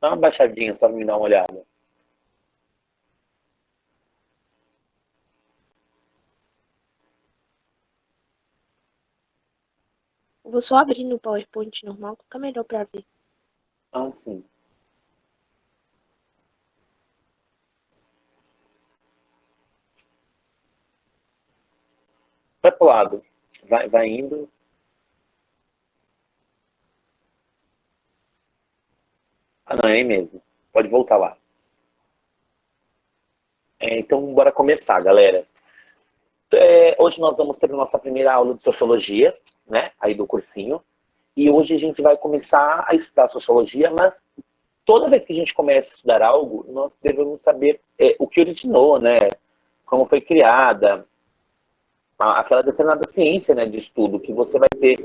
Dá uma baixadinha só pra me dar uma olhada. Vou só abrir no PowerPoint normal, que fica melhor pra ver. Ah, sim. Vai pro lado. Vai indo. Ah, não, é aí mesmo. Pode voltar lá. Então, bora começar, galera. Hoje nós vamos ter a nossa primeira aula de sociologia, né? Aí do cursinho. E hoje a gente vai começar a estudar sociologia, mas toda vez que a gente começa a estudar algo, nós devemos saber o que originou, né? Como foi criada, aquela determinada ciência, né, de estudo que você vai ter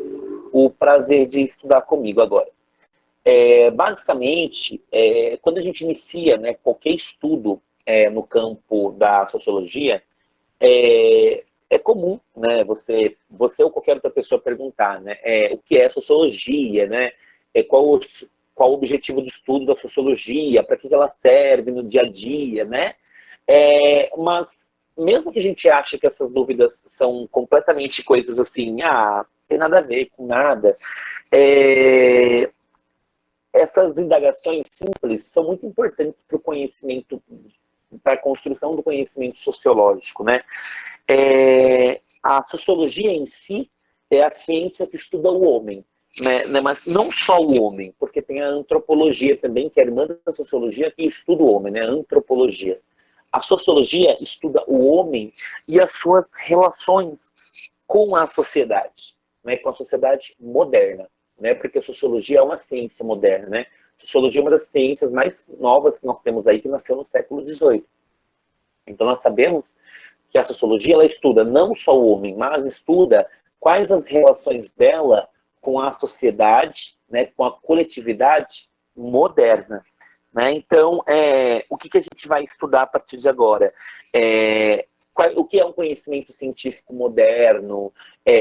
o prazer de estudar comigo agora. Basicamente, quando a gente inicia, né, qualquer estudo no campo da sociologia, é comum, né, você ou qualquer outra pessoa perguntar, né, o que é sociologia, né, qual o objetivo de estudo da sociologia, para que ela serve no dia a dia, né? Mas mesmo que a gente ache que essas dúvidas são completamente coisas assim, tem nada a ver com nada, é, essas indagações simples são muito importantes para o conhecimento, para a construção do conhecimento sociológico, né? A sociologia em si é a ciência que estuda o homem, né? Mas não só o homem, porque tem a antropologia também, que é a irmã da sociologia, que estuda o homem, né? A antropologia. A sociologia estuda o homem e as suas relações com a sociedade, né? Com a sociedade moderna, né? Porque a sociologia é uma ciência moderna, né? A sociologia é uma das ciências mais novas que nós temos aí, que nasceu no século XVIII. Então nós sabemos que a sociologia ela estuda não só o homem, mas estuda quais as relações dela com a sociedade, né, com a coletividade moderna. Né? Então, o que a gente vai estudar a partir de agora? O que é um conhecimento científico moderno?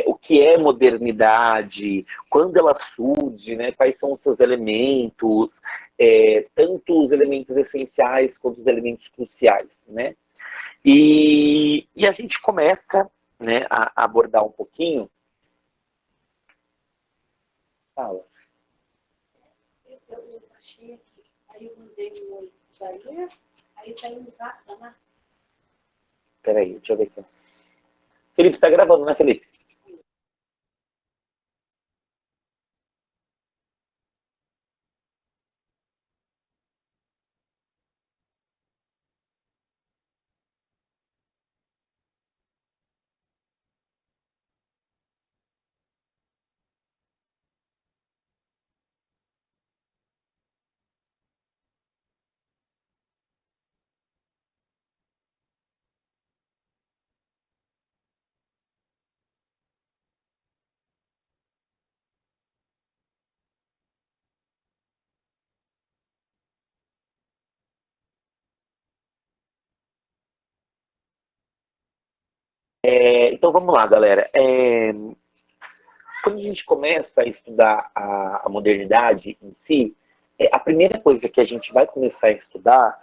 O que é modernidade? Quando ela surge? Né? Quais são os seus elementos? Tanto os elementos essenciais quanto os elementos cruciais. Né? E a gente começa, né, a abordar um pouquinho. Fala. Eu achei aqui. Aí eu mandei o Jair, aí saiu um zap da marca. Peraí, deixa eu ver aqui. Felipe, você tá gravando, né, Felipe? Então vamos lá, galera. Quando a gente começa a estudar a modernidade em si, a primeira coisa que a gente vai começar a estudar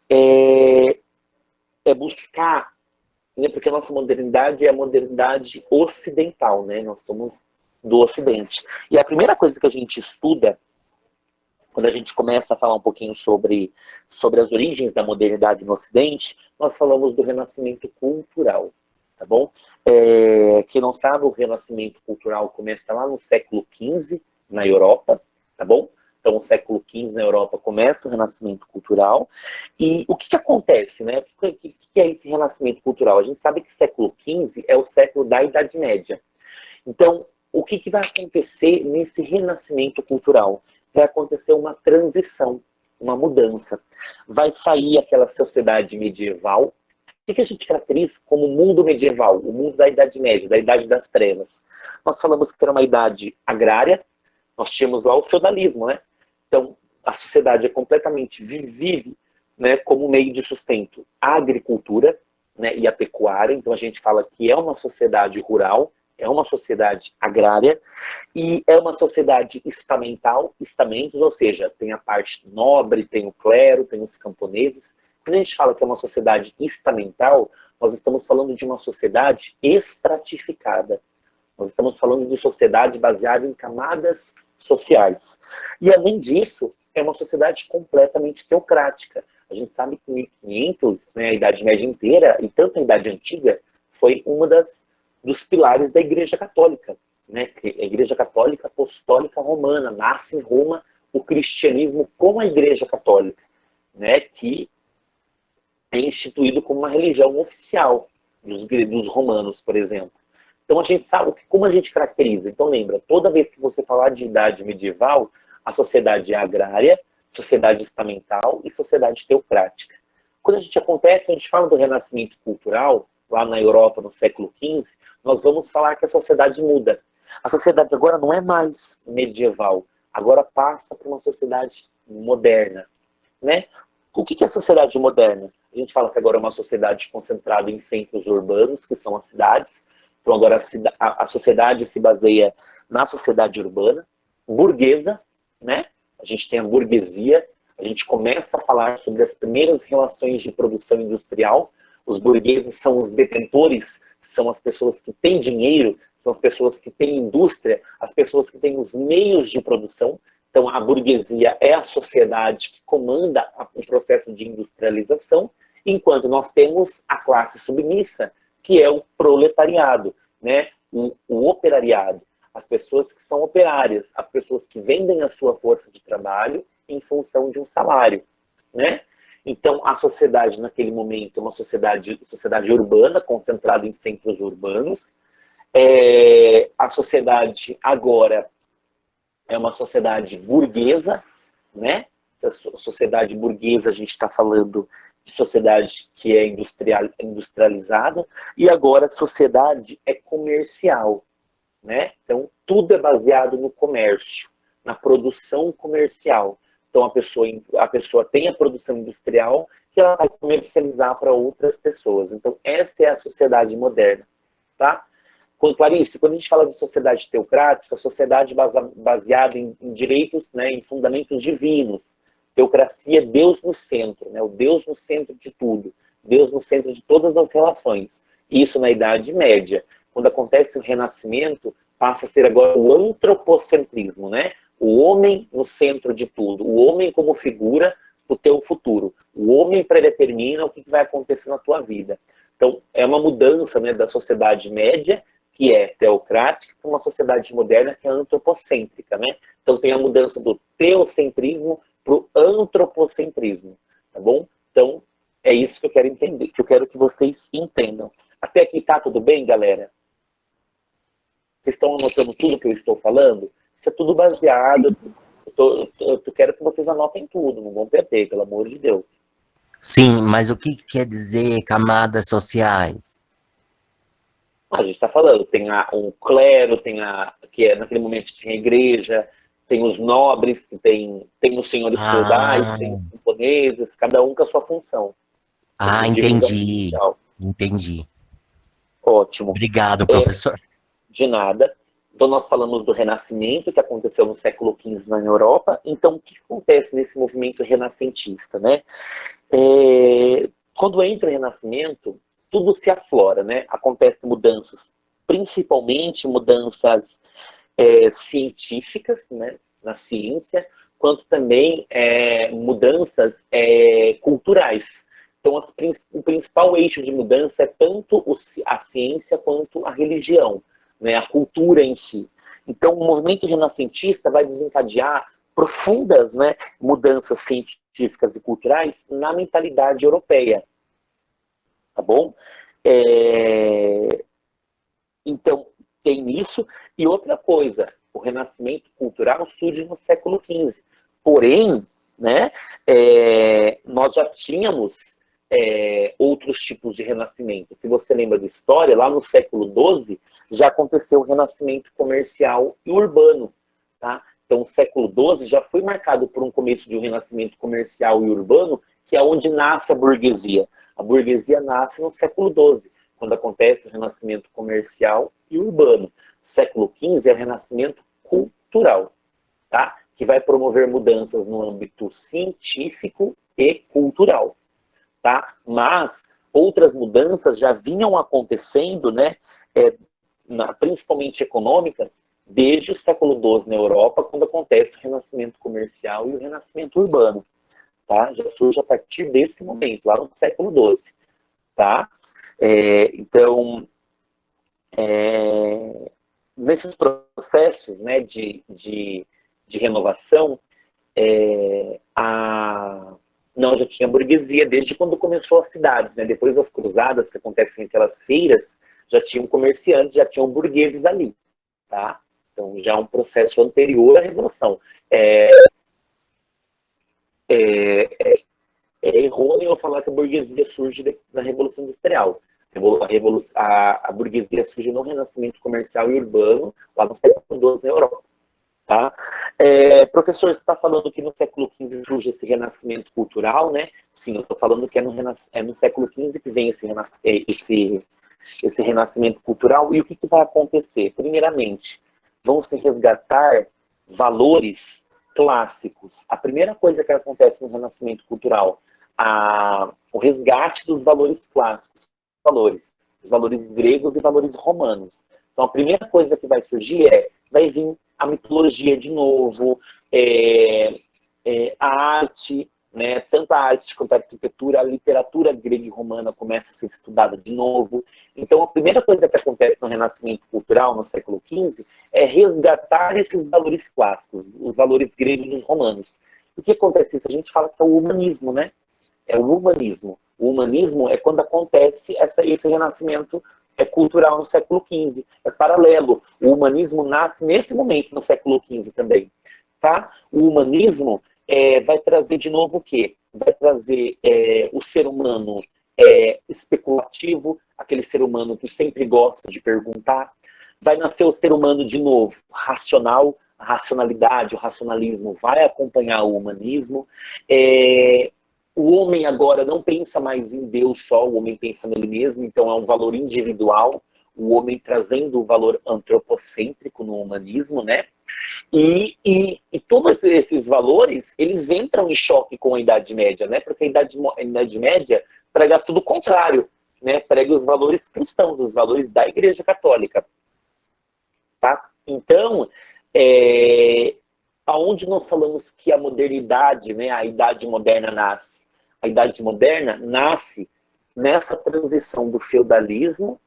é buscar, né, porque a nossa modernidade é a modernidade ocidental, né? Nós somos do Ocidente. E a primeira coisa que a gente estuda quando a gente começa a falar um pouquinho sobre as origens da modernidade no Ocidente, nós falamos do renascimento cultural, tá bom? Quem não sabe, o renascimento cultural começa lá no século XV, na Europa, tá bom? Então, no século XV, na Europa, começa o renascimento cultural. E o que acontece, né? O que é esse renascimento cultural? A gente sabe que o século XV é o século da Idade Média. Então, o que vai acontecer nesse renascimento cultural? Vai acontecer uma transição, uma mudança. Vai sair aquela sociedade medieval. O que a gente caracteriza como mundo medieval? O mundo da Idade Média, da Idade das Trevas. Nós falamos que era uma idade agrária, nós tínhamos lá o feudalismo, né? Então, a sociedade é completamente vive, né, como meio de sustento a agricultura, né, e a pecuária. Então, a gente fala que é uma sociedade rural, é uma sociedade agrária e é uma sociedade estamental, estamentos, ou seja, tem a parte nobre, tem o clero, tem os camponeses. Quando a gente fala que é uma sociedade estamental, nós estamos falando de uma sociedade estratificada. Nós estamos falando de sociedade baseada em camadas sociais. E, além disso, é uma sociedade completamente teocrática. A gente sabe que em 1500, né, a Idade Média inteira, e tanto a Idade Antiga, foi uma dos pilares da Igreja Católica. Né? A Igreja Católica Apostólica Romana nasce em Roma o cristianismo como a Igreja Católica, né? Que é instituído como uma religião oficial dos romanos, por exemplo. Então a gente sabe como a gente caracteriza. Então lembra, toda vez que você falar de idade medieval, a sociedade é agrária, sociedade estamental e sociedade teocrática. Quando a gente fala do renascimento cultural, lá na Europa no século XV, nós vamos falar que a sociedade muda. A sociedade agora não é mais medieval, agora passa para uma sociedade moderna. Né? O que é a sociedade moderna? A gente fala que agora é uma sociedade concentrada em centros urbanos, que são as cidades. Então agora a sociedade se baseia na sociedade urbana, burguesa, né? A gente tem a burguesia, a gente começa a falar sobre as primeiras relações de produção industrial. Os burgueses são os detentores, são as pessoas que têm dinheiro, são as pessoas que têm indústria, as pessoas que têm os meios de produção. Então a burguesia é a sociedade que comanda o processo de industrialização, enquanto nós temos a classe submissa, que é o proletariado, né? o operariado, as pessoas que são operárias, as pessoas que vendem a sua força de trabalho em função de um salário. Né? Então, a sociedade, naquele momento, é uma sociedade urbana, concentrada em centros urbanos. A sociedade agora é uma sociedade burguesa, né? A sociedade burguesa, a gente está falando de sociedade que é industrializada, e agora a sociedade é comercial, né? Então, tudo é baseado no comércio, na produção comercial. Então, a pessoa tem a produção industrial que ela vai comercializar para outras pessoas. Então, essa é a sociedade moderna, tá? Clarice, quando a gente fala de sociedade teocrática, sociedade baseada em direitos, né, em fundamentos divinos. Teocracia é Deus no centro, né, o Deus no centro de tudo, Deus no centro de todas as relações. Isso na Idade Média. Quando acontece o Renascimento, passa a ser agora o antropocentrismo, né? O homem no centro de tudo, o homem como figura do teu futuro. O homem predetermina o que vai acontecer na tua vida. Então, é uma mudança, né, da sociedade média, que é teocrática, para uma sociedade moderna que é antropocêntrica, né? Então tem a mudança do teocentrismo para o antropocentrismo, tá bom? Então é isso que eu quero entender, que eu quero que vocês entendam. Até aqui tá tudo bem, galera? Vocês estão anotando tudo que eu estou falando? Isso é tudo baseado. Eu quero que vocês anotem tudo, não vão perder, pelo amor de Deus. Sim, mas o que quer dizer camadas sociais? A gente está falando, tem um clero, que é, naquele momento tinha a igreja, tem os nobres, tem os senhores feudais, tem os camponeses, cada um com a sua função. Entendi. Entendi. Ótimo. Obrigado, professor. De nada. Então, nós falamos do Renascimento, que aconteceu no século XV na Europa. Então, o que acontece nesse movimento renascentista, né? Quando entra o Renascimento, tudo se aflora, né? Acontecem mudanças, principalmente mudanças científicas, né? Na ciência, quanto também mudanças culturais. Então, o principal eixo de mudança é tanto a ciência quanto a religião, né? A cultura em si. Então, o movimento renascentista vai desencadear profundas, né, mudanças científicas e culturais na mentalidade europeia. Tá bom? Então, tem isso. E outra coisa, o renascimento cultural surge no século XV. Porém, né, nós já tínhamos outros tipos de renascimento. Se você lembra da história, lá no século XII já aconteceu o renascimento comercial e urbano. Tá? Então, o século XII já foi marcado por um começo de um renascimento comercial e urbano, que é onde nasce a burguesia. A burguesia nasce no século XII, quando acontece o renascimento comercial e urbano. Século XV é o renascimento cultural, tá? Que vai promover mudanças no âmbito científico e cultural, tá? Mas outras mudanças já vinham acontecendo, né? Principalmente econômicas, desde o século XII na Europa, quando acontece o renascimento comercial e o renascimento urbano, tá? Já surge a partir desse momento, lá no século XII, tá? Então, nesses processos, né, de renovação, não, já tinha burguesia desde quando começou a cidade, né? Depois das cruzadas que acontecem naquelas feiras, já tinham comerciantes, já tinham burgueses ali, tá? Então já é um processo anterior à Revolução. É errôneo eu falar que a burguesia surge na Revolução Industrial. A burguesia surge no renascimento comercial e urbano, lá no século XII na Europa. Tá? Professor, você está falando que no século XV surge esse renascimento cultural, né? Sim, eu estou falando que é no século XV que vem esse renascimento cultural. E o que vai acontecer? Primeiramente, vão se resgatar valores clássicos. A primeira coisa que acontece no renascimento cultural, o resgate dos valores clássicos, os valores gregos e valores romanos. Então, a primeira coisa que vai surgir vai vir a mitologia de novo, a arte, né, tanto a arte quanto a arquitetura, a literatura grega e romana começa a ser estudada de novo. Então, a primeira coisa que acontece no renascimento cultural, no século XV, é resgatar esses valores clássicos, os valores gregos e romanos. O que acontece isso? A gente fala que é o humanismo, né? É o humanismo. O humanismo é quando acontece esse renascimento cultural no século XV. É paralelo. O humanismo nasce nesse momento, no século XV também. Tá? O humanismo vai trazer de novo o quê? Vai trazer o ser humano especulativo, aquele ser humano que sempre gosta de perguntar. Vai nascer o ser humano de novo, racional, a racionalidade, o racionalismo vai acompanhar o humanismo. O homem agora não pensa mais em Deus só, o homem pensa nele mesmo, então é um valor individual, o homem trazendo o valor antropocêntrico no humanismo, né? E todos esses valores, eles entram em choque com a Idade Média, né? Porque a Idade Média prega tudo o contrário, né? Prega os valores cristãos, os valores da Igreja Católica. Tá? Então, aonde nós falamos que a modernidade, né, a Idade Moderna nasce? A Idade Moderna nasce nessa transição do feudalismo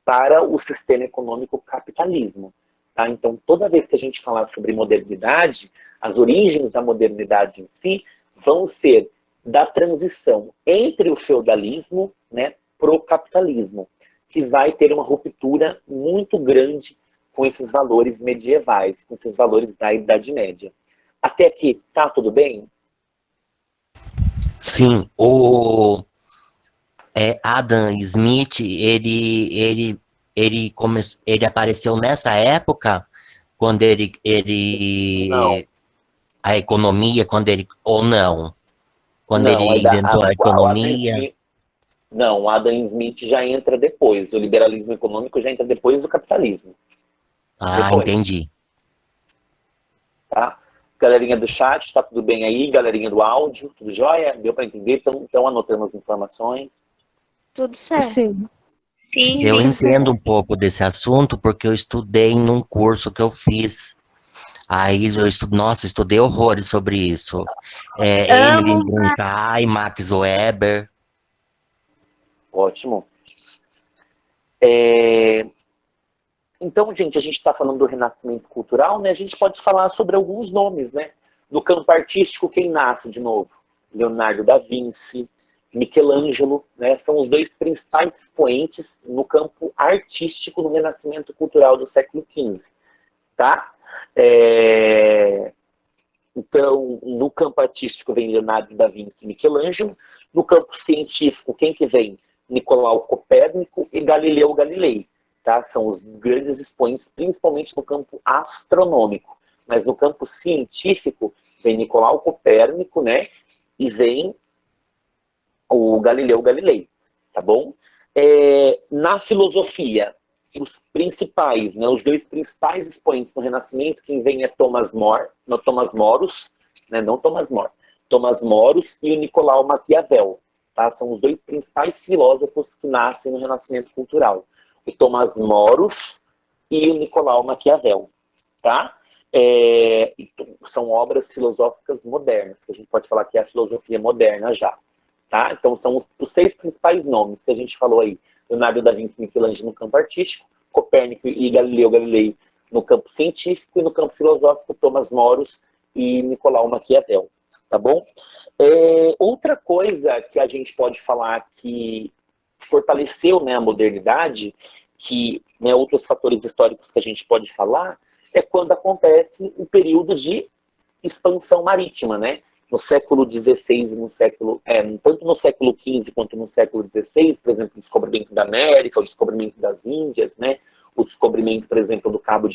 para o sistema econômico capitalismo. Tá? Então, toda vez que a gente falar sobre modernidade, as origens da modernidade em si vão ser da transição entre o feudalismo, né, para o capitalismo, que vai ter uma ruptura muito grande com esses valores medievais, com esses valores da Idade Média. Até aqui, tá tudo bem? Sim, o Adam Smith, ele apareceu nessa época, quando Não, a economia, ou não, quando não. ele inventou a O Adam economia. Smith, não, o Adam Smith já entra depois. O liberalismo econômico já entra depois do capitalismo. Ah, Depois. entendi. Tá? Galerinha do chat, tá tudo bem aí? Galerinha do áudio, tudo jóia? Deu para entender? Estão anotando as informações? Tudo certo. Sim. Sim, Eu sim. entendo um pouco desse assunto porque eu estudei num curso que eu fiz. Aí eu estudei horrores sobre isso. Emily Amo. Durkheim, Max Weber. Ótimo. Então, gente, a gente está falando do renascimento cultural, né? A gente pode falar sobre alguns nomes, né? No campo artístico, quem nasce de novo? Leonardo da Vinci, Michelangelo, né? São os dois principais expoentes no campo artístico no renascimento cultural do século XV, tá? Então, no campo artístico vem Leonardo da Vinci e Michelangelo. No campo científico, quem que vem? Nicolau Copérnico e Galileu Galilei. Tá? São os grandes expoentes, principalmente no campo astronômico. Mas no campo científico, vem Nicolau Copérnico, né? E vem o Galileu Galilei. Tá bom? Na filosofia, os principais, né, os dois principais expoentes no Renascimento, quem vem é Thomas More, não Thomas Moros, né, não Thomas More, Thomas Moros e o Nicolau Maquiavel. Tá? São os dois principais filósofos que nascem no Renascimento Cultural. O Thomas Moros e o Nicolau Maquiavel. Tá? São obras filosóficas modernas, que a gente pode falar que é a filosofia moderna já. Tá? Então, são os 6 principais nomes que a gente falou aí. Leonardo da Vinci e Michelangelo no campo artístico, Copérnico e Galileu Galilei no campo científico, e no campo filosófico, Thomas Moros e Nicolau Maquiavel. Tá bom? Outra coisa que a gente pode falar que fortaleceu, né, a modernidade, que, né, outros fatores históricos que a gente pode falar, é quando acontece o período de expansão marítima, né? No século XVI, tanto no século XV quanto no século XVI, por exemplo, o descobrimento da América, o descobrimento das Índias, né? O descobrimento, por exemplo, do Cabo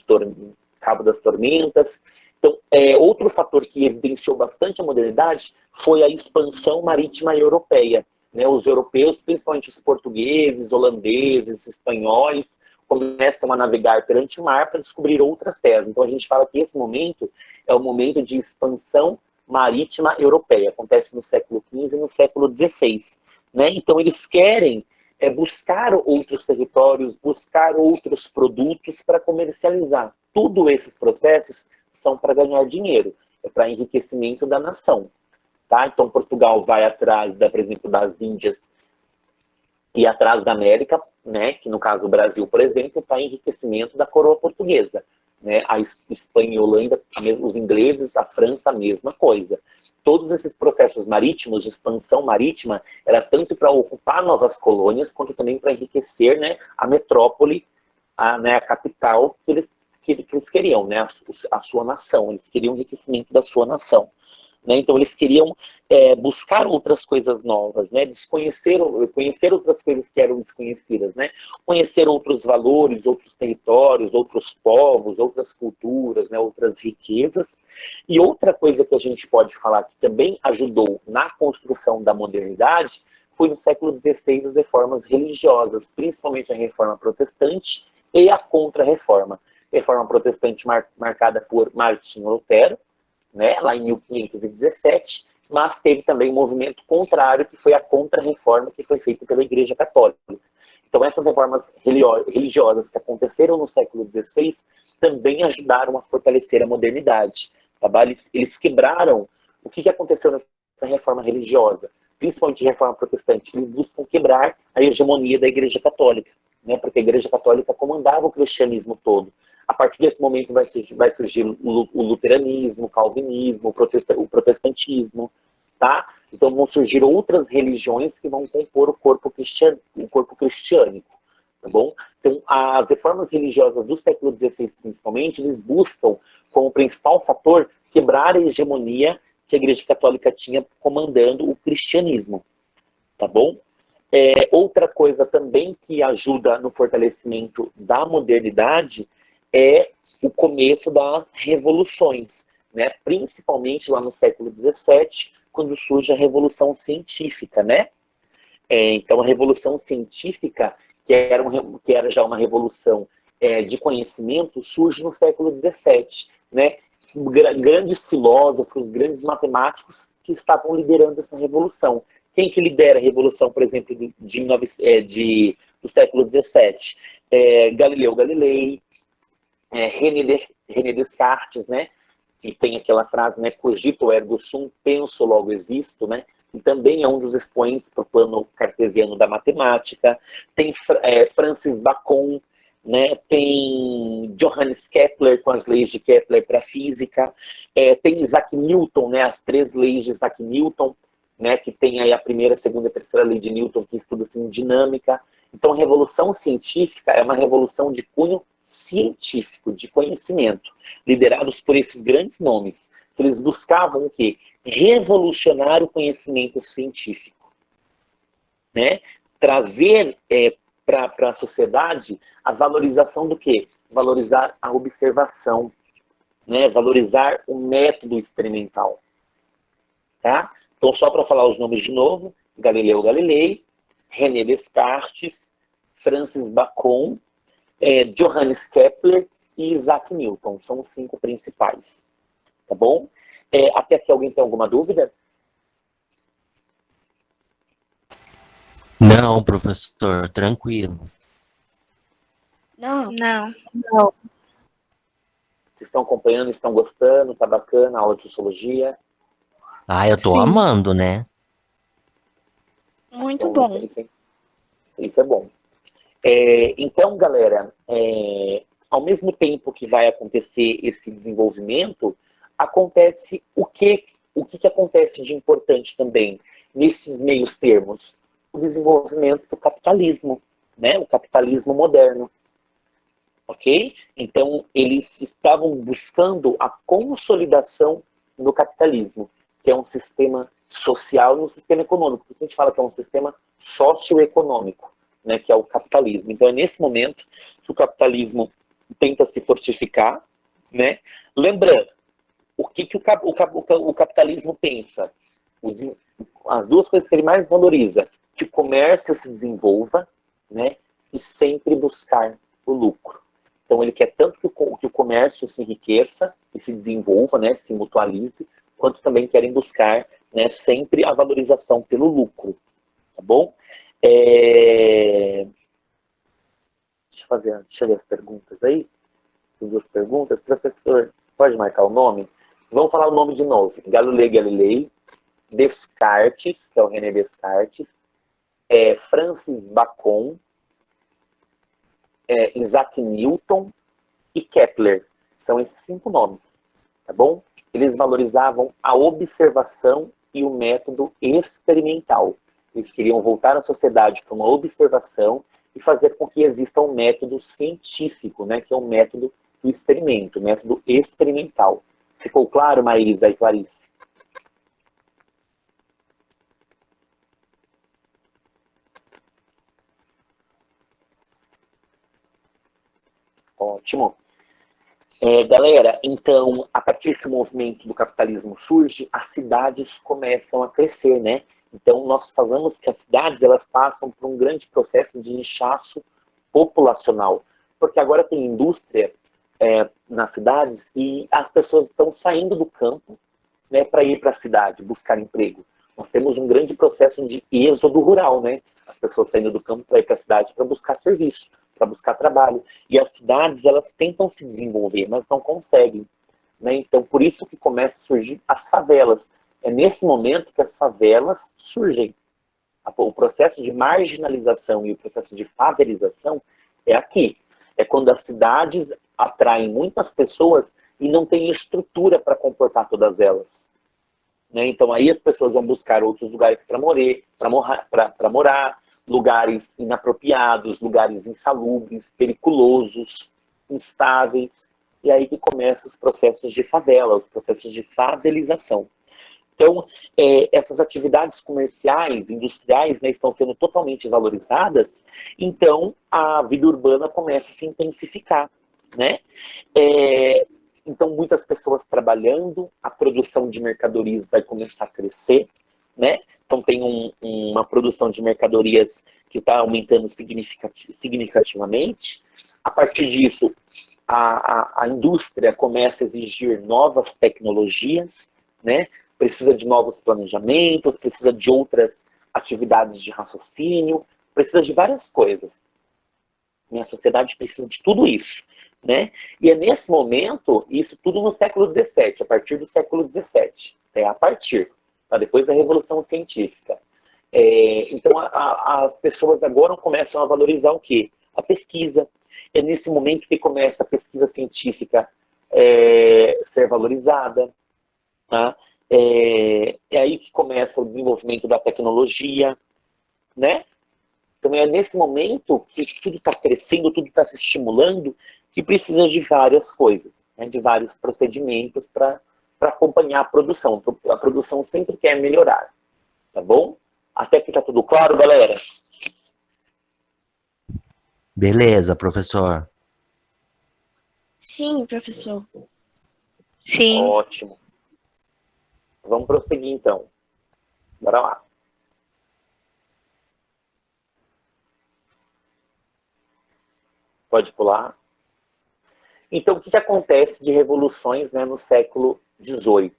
das Tormentas. Então, outro fator que evidenciou bastante a modernidade foi a expansão marítima europeia. Né? Os europeus, principalmente os portugueses, holandeses, espanhóis, começam a navegar perante o mar para descobrir outras terras. Então, a gente fala que esse momento é o momento de expansão marítima europeia. Acontece no século XV e no século XVI. Né? Então, eles querem buscar outros territórios, buscar outros produtos para comercializar. Todos esses processos são para ganhar dinheiro, é para enriquecimento da nação. Tá? Então, Portugal vai atrás, por exemplo, das Índias e atrás da América, né? Que no caso o Brasil, por exemplo, para enriquecimento da coroa portuguesa. Né? A Espanha e a Holanda, os ingleses, a França, a mesma coisa. Todos esses processos marítimos, de expansão marítima, era tanto para ocupar novas colônias, quanto também para enriquecer, né, a metrópole, a capital que eles queriam, né, a sua nação. Eles queriam o enriquecimento da sua nação. Né? Então, eles queriam buscar outras coisas novas, né? Conhecer outras coisas que eram desconhecidas, né? Conhecer outros valores, outros territórios, outros povos, outras culturas, né? Outras riquezas. E outra coisa que a gente pode falar que também ajudou na construção da modernidade foi no século XVI as reformas religiosas, principalmente a reforma protestante e a contra-reforma. Reforma protestante marcada por Martinho Lutero, né, lá em 1517, mas teve também um movimento contrário, que foi a Contra-Reforma, que foi feita pela Igreja Católica. Então, essas reformas religiosas que aconteceram no século XVI também ajudaram a fortalecer a modernidade. Tá? Eles quebraram. O que aconteceu nessa reforma religiosa? Principalmente a reforma protestante. Eles buscam quebrar a hegemonia da Igreja Católica, né, porque a Igreja Católica comandava o cristianismo todo. A partir desse momento vai surgir o luteranismo, o calvinismo, o protestantismo, tá? Então vão surgir outras religiões que vão compor o corpo cristiânico, tá bom? Então as reformas religiosas do século XVI, principalmente, eles buscam, como principal fator, quebrar a hegemonia que a Igreja Católica tinha comandando o cristianismo, tá bom? Outra coisa também que ajuda no fortalecimento da modernidade é o começo das revoluções, né? Principalmente lá no século XVII, quando surge a Revolução Científica, né? Então, a Revolução Científica, que era já uma revolução de conhecimento, surge no século XVII, né? Grandes filósofos, grandes matemáticos que estavam liderando essa revolução. Quem que lidera a revolução, por exemplo, do século XVII? Galileu Galilei, René Descartes, né? E tem aquela frase, né? Cogito ergo sum, penso, logo existo, né? E também é um dos expoentes para o plano cartesiano da matemática. Tem Francis Bacon, né? Tem Johannes Kepler, com as leis de Kepler para a física. Tem Isaac Newton, né? As 3 leis de Isaac Newton, né? Que tem aí a primeira, a segunda e a terceira lei de Newton, que estuda assim, dinâmica. Então, a revolução científica é uma revolução de cunho científico, de conhecimento, liderados por esses grandes nomes, que eles buscavam o quê? Revolucionar o conhecimento científico, né? Trazer para a sociedade a valorização do quê? Valorizar a observação, né? Valorizar o método experimental, tá? Então, só para falar os nomes de novo: Galileu Galilei, René Descartes, Francis Bacon, Johannes Kepler e Isaac Newton. São os 5 principais. Tá bom? Até aqui alguém tem alguma dúvida? Não, professor, tranquilo. Não. Não. Vocês estão acompanhando, estão gostando? Tá bacana a aula de sociologia? Ah, eu tô Sim. amando, né? Muito bom. Isso é bom. Então, galera, ao mesmo tempo que vai acontecer esse desenvolvimento, acontece o que acontece de importante também nesses meios termos? O desenvolvimento do capitalismo, né? O capitalismo moderno. Ok? Então, eles estavam buscando a consolidação do capitalismo, que é um sistema social e um sistema econômico. A gente fala que é um sistema socioeconômico, né, que é o capitalismo. Então, é nesse momento que o capitalismo tenta se fortificar, né? Lembrando, o que o capitalismo pensa? As duas coisas que ele mais valoriza, que o comércio se desenvolva, né, e sempre buscar o lucro. Então, ele quer tanto que o comércio se enriqueça e se desenvolva, né, se mutualize, quanto também querem buscar, né, sempre a valorização pelo lucro. Tá bom? Deixa eu ler as perguntas aí. Tem 2 perguntas. Professor, pode marcar o nome? Vamos falar o nome de novo. Galileu Galilei, Descartes, que é o René Descartes, Francis Bacon, Isaac Newton e Kepler. São esses 5 nomes, tá bom? Eles valorizavam a observação e o método experimental. Eles queriam voltar a sociedade para uma observação e fazer com que exista um método científico, né, que é o método do experimento, o método experimental. Ficou claro, Maísa e Clarice? Ótimo. Galera, então, a partir desse movimento do capitalismo surge, as cidades começam a crescer, né? Então, nós falamos que as cidades, elas passam por um grande processo de inchaço populacional, porque agora tem indústria nas cidades e as pessoas estão saindo do campo, né, para ir para a cidade, buscar emprego. Nós temos um grande processo de êxodo rural, né? As pessoas saindo do campo para ir para a cidade para buscar serviço, para buscar trabalho. E as cidades, elas tentam se desenvolver, mas não conseguem. Né? Então, por isso que começam a surgir as favelas. É nesse momento que as favelas surgem. O processo de marginalização e o processo de favelização é aqui. É quando as cidades atraem muitas pessoas e não tem estrutura para comportar todas elas. Né? Então aí as pessoas vão buscar outros lugares para morar, lugares inapropriados, lugares insalubres, periculosos, instáveis. E aí que começam os processos de favela, os processos de favelização. Então, essas atividades comerciais, industriais, né, estão sendo totalmente valorizadas, então a vida urbana começa a se intensificar. Né? Então, muitas pessoas trabalhando, a produção de mercadorias vai começar a crescer. Né? Então, tem uma produção de mercadorias que está aumentando significativamente. A partir disso, a indústria começa a exigir novas tecnologias, né? Precisa de novos planejamentos, precisa de outras atividades de raciocínio, precisa de várias coisas. Minha sociedade precisa de tudo isso. Né? E é nesse momento, isso tudo no século XVII, a partir do século XVII, a partir, tá? Depois da Revolução Científica. Então, as pessoas agora começam a valorizar o quê? A pesquisa. É nesse momento que começa a pesquisa científica ser valorizada. Tá? É aí que começa o desenvolvimento da tecnologia. Né? Então, é nesse momento que tudo está crescendo, tudo está se estimulando, que precisa de várias coisas, né, de vários procedimentos para acompanhar a produção. A produção sempre quer melhorar, tá bom? Até aqui está tudo claro, galera? Beleza, professor. Sim, professor. Sim. Ótimo. Vamos prosseguir, então. Bora lá. Pode pular. Então, o que acontece de revoluções, né, no século XVIII?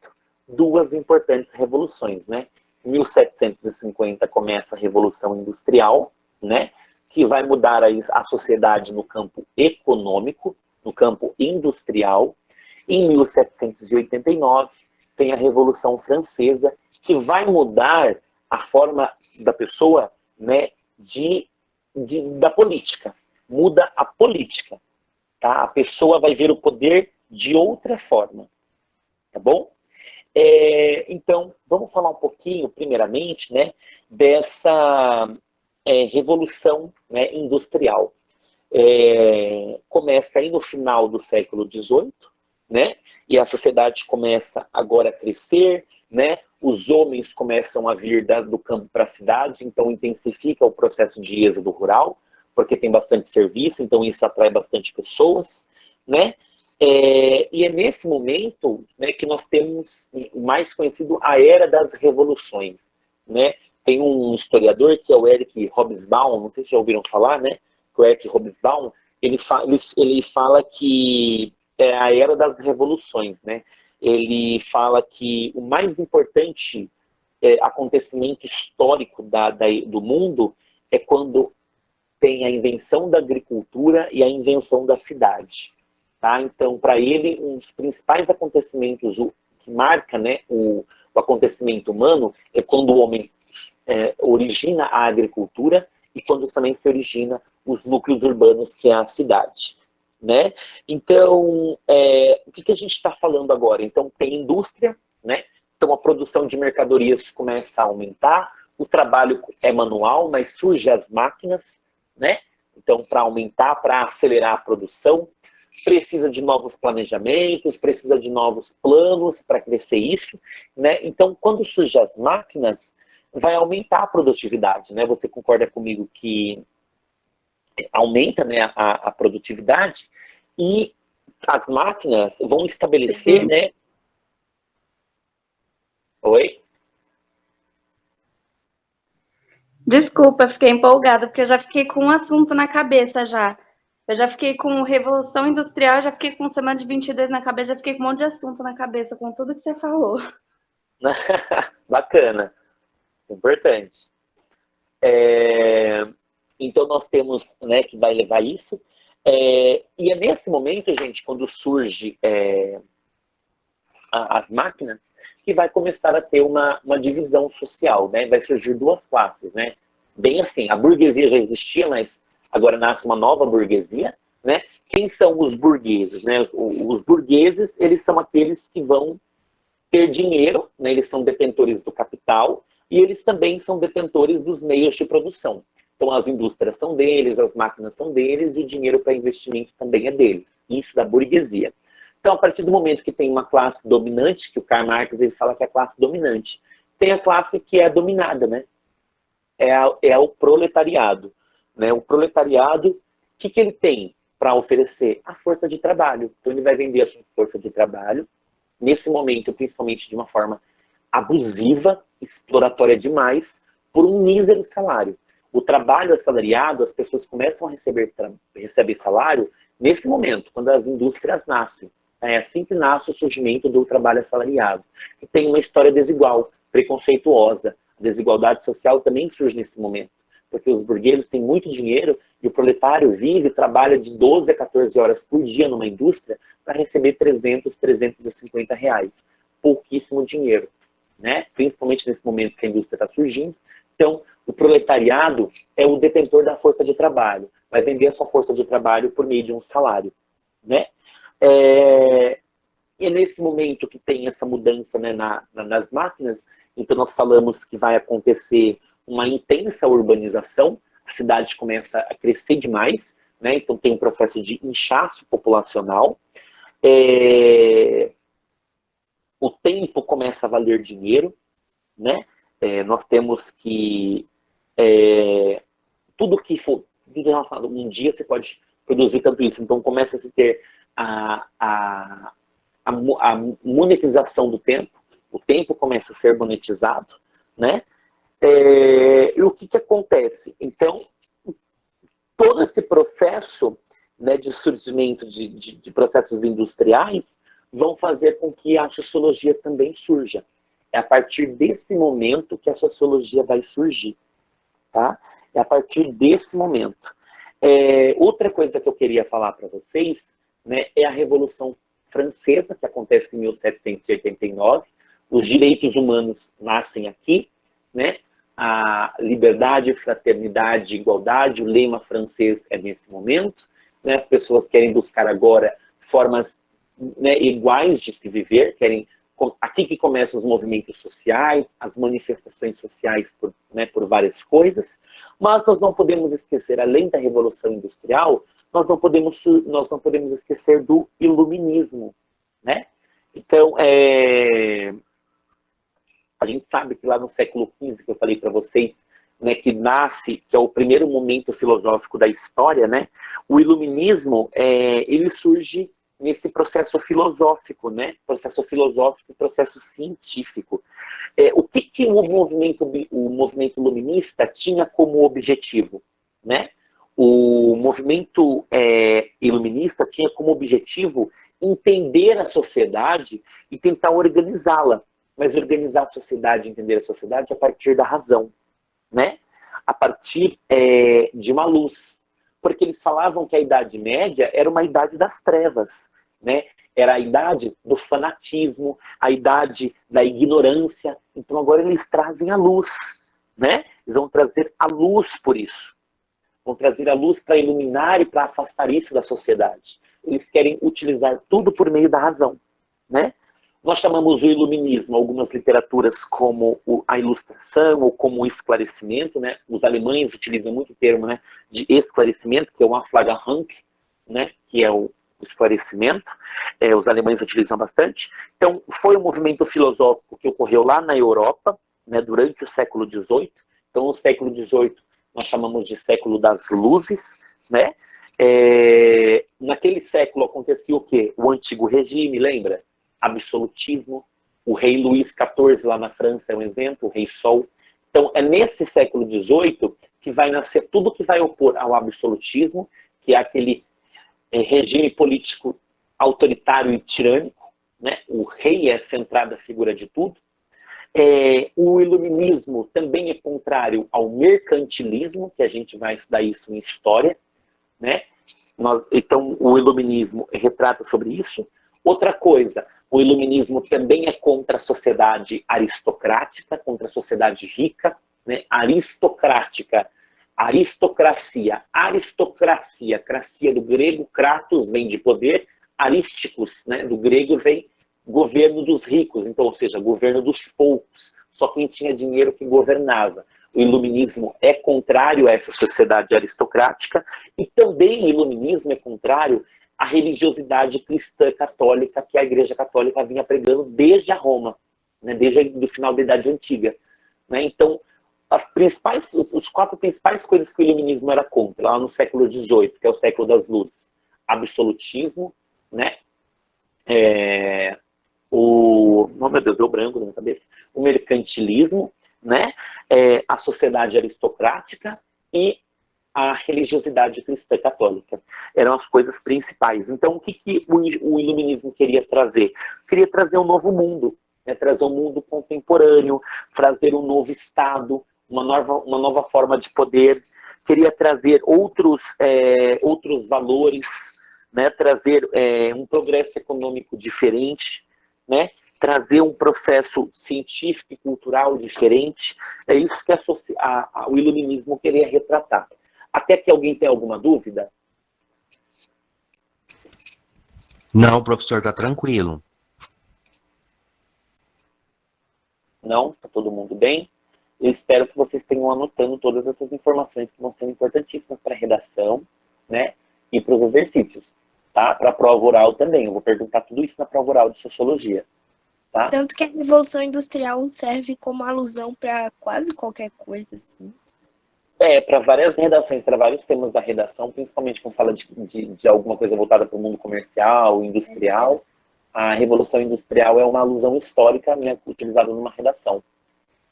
Duas importantes revoluções, né? Em 1750 começa a Revolução Industrial, né, que vai mudar a sociedade no campo econômico, no campo industrial. Em 1789 tem a Revolução Francesa, que vai mudar a forma da pessoa, né, da política. Muda a política. Tá? A pessoa vai ver o poder de outra forma. Tá bom? Então, vamos falar um pouquinho, primeiramente, né, dessa revolução, né, industrial. Começa aí no final do século XVIII, né, e a sociedade começa agora a crescer, né, os homens começam a vir do campo para a cidade, então intensifica o processo de êxodo rural, porque tem bastante serviço, então isso atrai bastante pessoas, né? E é nesse momento, né, que nós temos o mais conhecido, a Era das Revoluções, né? Tem um historiador que é o Eric Hobsbawm, não sei se já ouviram falar, né? O Eric Hobsbawm, ele fala que é a Era das Revoluções, né? Ele fala que o mais importante acontecimento histórico do mundo é quando tem a invenção da agricultura e a invenção da cidade. Tá? Então, para ele, um dos principais acontecimentos que marca, né, o acontecimento humano é quando o homem origina a agricultura e quando também se origina os núcleos urbanos, que é a cidade. Né? Então, o que a gente está falando agora? Então, tem indústria, né? Então a produção de mercadorias começa a aumentar, o trabalho é manual, mas surgem as máquinas, né? Então, para aumentar, para acelerar a produção, precisa de novos planejamentos, precisa de novos planos para crescer isso, né? Então, quando surgem as máquinas, vai aumentar a produtividade, né? Você concorda comigo que aumenta, né, a produtividade e as máquinas vão estabelecer, né? Oi? Desculpa, fiquei empolgada, porque eu já fiquei com um assunto na cabeça já. Eu já fiquei com Revolução Industrial, já fiquei com Semana de 22 na cabeça, já fiquei com um monte de assunto na cabeça, com tudo que você falou. Bacana. Importante. Então, nós temos, né, que vai levar isso. E é nesse momento, gente, quando surge as máquinas, que vai começar a ter uma divisão social, né? Vai surgir duas classes, né? Bem assim, a burguesia já existia, mas agora nasce uma nova burguesia, né? Quem são os burgueses, né? Os burgueses, eles são aqueles que vão ter dinheiro, né? Eles são detentores do capital e eles também são detentores dos meios de produção. Então, as indústrias são deles, as máquinas são deles e o dinheiro para investimento também é deles. Isso da burguesia. Então, a partir do momento que tem uma classe dominante, que o Karl Marx ele fala que é a classe dominante, tem a classe que é dominada, né? É o proletariado. Né? O proletariado, o que ele tem para oferecer? A força de trabalho. Então, ele vai vender a sua força de trabalho, nesse momento, principalmente de uma forma abusiva, exploratória demais, por um mísero salário. O trabalho assalariado, as pessoas começam a receber salário nesse momento, quando as indústrias nascem. É assim que nasce o surgimento do trabalho assalariado. E tem uma história desigual, preconceituosa. A desigualdade social também surge nesse momento. Porque os burgueses têm muito dinheiro e o proletário vive e trabalha de 12 a 14 horas por dia numa indústria para receber 300, 350 reais. Pouquíssimo dinheiro. Né? Principalmente nesse momento que a indústria está surgindo. Então, o proletariado é o detentor da força de trabalho. Vai vender a sua força de trabalho por meio de um salário. Né? E é nesse momento que tem essa mudança, né, nas máquinas, então nós falamos que vai acontecer uma intensa urbanização, a cidade começa a crescer demais, né, então tem um processo de inchaço populacional, o tempo começa a valer dinheiro, né, nós temos que tudo que for, um dia você pode produzir tanto isso, então começa a se ter a monetização do tempo, o tempo começa a ser monetizado, né? E o que acontece? Então, todo esse processo né, de surgimento de processos industriais vão fazer com que a sociologia também surja. É a partir desse momento que a sociologia vai surgir, tá? É a partir desse momento. Outra coisa que eu queria falar para vocês, né, é a Revolução Francesa, que acontece em 1789. Os direitos humanos nascem aqui, né? A liberdade, fraternidade, igualdade, o lema francês é nesse momento, né? As pessoas querem buscar agora formas, né, iguais de se viver, querem... Aqui que começam os movimentos sociais, as manifestações sociais por várias coisas, mas nós não podemos esquecer, além da Revolução Industrial, nós não podemos esquecer do Iluminismo, né? Então, a gente sabe que lá no século XV, que eu falei para vocês, né, que nasce, que é o primeiro momento filosófico da história, né? O Iluminismo, ele surge nesse processo filosófico, né? Processo filosófico e processo científico. O que o movimento iluminista tinha como objetivo, né? O movimento iluminista tinha como objetivo entender a sociedade e tentar organizá-la. Mas organizar a sociedade, entender a sociedade a partir da razão, né? A partir de uma luz. Porque eles falavam que a Idade Média era uma idade das trevas, né? Era a idade do fanatismo, a idade da ignorância. Então agora eles trazem a luz, né? Eles vão trazer a luz por isso. Vão trazer a luz para iluminar e para afastar isso da sociedade. Eles querem utilizar tudo por meio da razão, né? Nós chamamos o iluminismo, algumas literaturas, como a ilustração ou como o esclarecimento, né? Os alemães utilizam muito o termo, né, de esclarecimento, que é o Aufklärung, né, que é o esclarecimento. Os alemães utilizam bastante. Então, foi um movimento filosófico que ocorreu lá na Europa, né, durante o século XVIII. Então, o século XVIII nós chamamos de século das luzes, né? Naquele século acontecia o quê? O antigo regime, lembra? Absolutismo. O rei Luís XIV lá na França é um exemplo, o rei Sol. Então, é nesse século XVIII que vai nascer tudo que vai opor ao absolutismo, que é aquele regime político autoritário e tirânico, né? O rei é a centrada figura de tudo. O iluminismo também é contrário ao mercantilismo, que a gente vai estudar isso em história, né? Então, o iluminismo retrata sobre isso. Outra coisa, o iluminismo também é contra a sociedade aristocrática, contra a sociedade rica, né? Aristocrática, aristocracia, cracia do grego, kratos vem de poder, arísticos, né, do grego vem governo dos ricos, então, ou seja, governo dos poucos, só quem tinha dinheiro que governava. O iluminismo é contrário a essa sociedade aristocrática e também o iluminismo é contrário à religiosidade cristã católica que a Igreja Católica vinha pregando desde a Roma, né, desde o final da Idade Antiga, né? Então, os 4 principais coisas que o iluminismo era contra, lá no século XVIII, que é o século das luzes: absolutismo, né? Oh, meu Deus, deu branco na minha cabeça. O mercantilismo, né? A sociedade aristocrática e a religiosidade cristã católica. Eram as coisas principais. Então, o que o iluminismo queria trazer? Queria trazer um novo mundo, né? Trazer um mundo contemporâneo, trazer um novo Estado, uma nova forma de poder. Queria trazer outros valores, né? Trazer um progresso econômico diferente, né? Trazer um processo científico e cultural diferente. É isso que o iluminismo queria retratar. Até que alguém tenha alguma dúvida? Não, professor, tá tranquilo. Não? Tá todo mundo bem? Eu espero que vocês tenham anotando todas essas informações que vão ser importantíssimas para a redação, né? E para os exercícios, tá? Para a prova oral também. Eu vou perguntar tudo isso na prova oral de sociologia, tá? Tanto que a Revolução Industrial serve como alusão para quase qualquer coisa, assim. Para várias redações, para vários temas da redação, principalmente quando fala de alguma coisa voltada para o mundo comercial, industrial, a Revolução Industrial é uma alusão histórica, né, utilizada numa redação,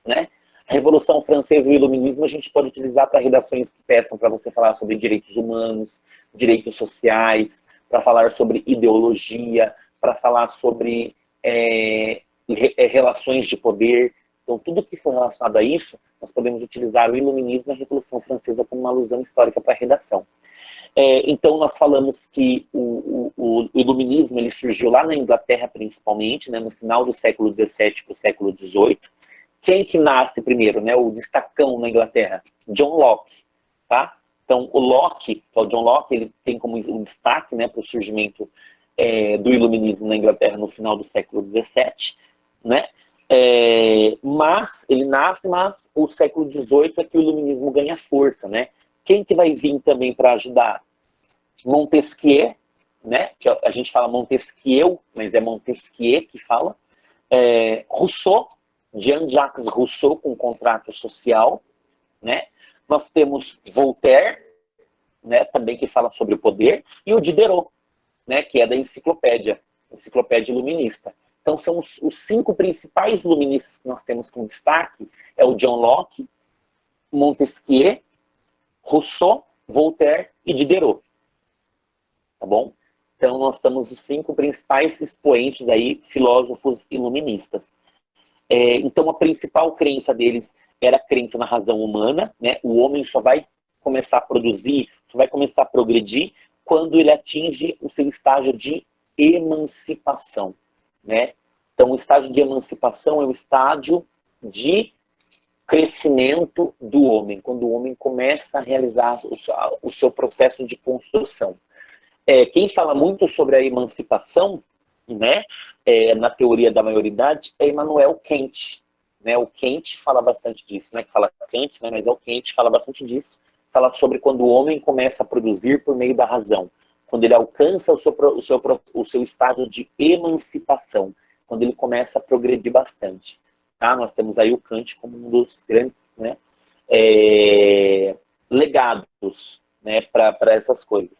né? A Revolução Francesa e o Iluminismo a gente pode utilizar para redações que peçam para você falar sobre direitos humanos, direitos sociais, para falar sobre ideologia, para falar sobre relações de poder. Então, tudo que for relacionado a isso, nós podemos utilizar o Iluminismo e a Revolução Francesa como uma alusão histórica para a redação. Então, nós falamos que o Iluminismo ele surgiu lá na Inglaterra, principalmente, né, no final do século XVII para o século XVIII. Quem que nasce primeiro, né, o destacão na Inglaterra? John Locke. Tá? Então, o Locke, o John Locke, ele tem como um destaque, né, para o surgimento do Iluminismo na Inglaterra no final do século XVII. Né? Mas ele nasce, mas o século XVIII é que o Iluminismo ganha força, né? Quem que vai vir também para ajudar? Montesquieu, né? Que a gente fala Montesquieu, mas é Montesquieu que fala. Rousseau, Jean-Jacques Rousseau com o Contrato Social, né? Nós temos Voltaire, né? Também que fala sobre o poder, e o Diderot, né? Que é da Enciclopédia Iluminista. Então, são os 5 principais iluministas que nós temos com destaque, é o John Locke, Montesquieu, Rousseau, Voltaire e Diderot. Tá bom? Então, nós temos os 5 principais expoentes aí, filósofos iluministas. Então, a principal crença deles era a crença na razão humana, né? O homem só vai começar a produzir, só vai começar a progredir quando ele atinge o seu estágio de emancipação. Né? Então, o estágio de emancipação é o estágio de crescimento do homem, quando o homem começa a realizar o seu processo de construção. Quem fala muito sobre a emancipação, né, na teoria da maioridade, é Immanuel Kant. Né? O Kant fala bastante disso, né? Que fala Kant, né? Mas é o Kant que fala bastante disso. Fala sobre quando o homem começa a produzir por meio da razão. Quando ele alcança o seu estágio de emancipação, quando ele começa a progredir bastante. Tá? Nós temos aí o Kant como um dos grandes, né, legados, né, para essas coisas.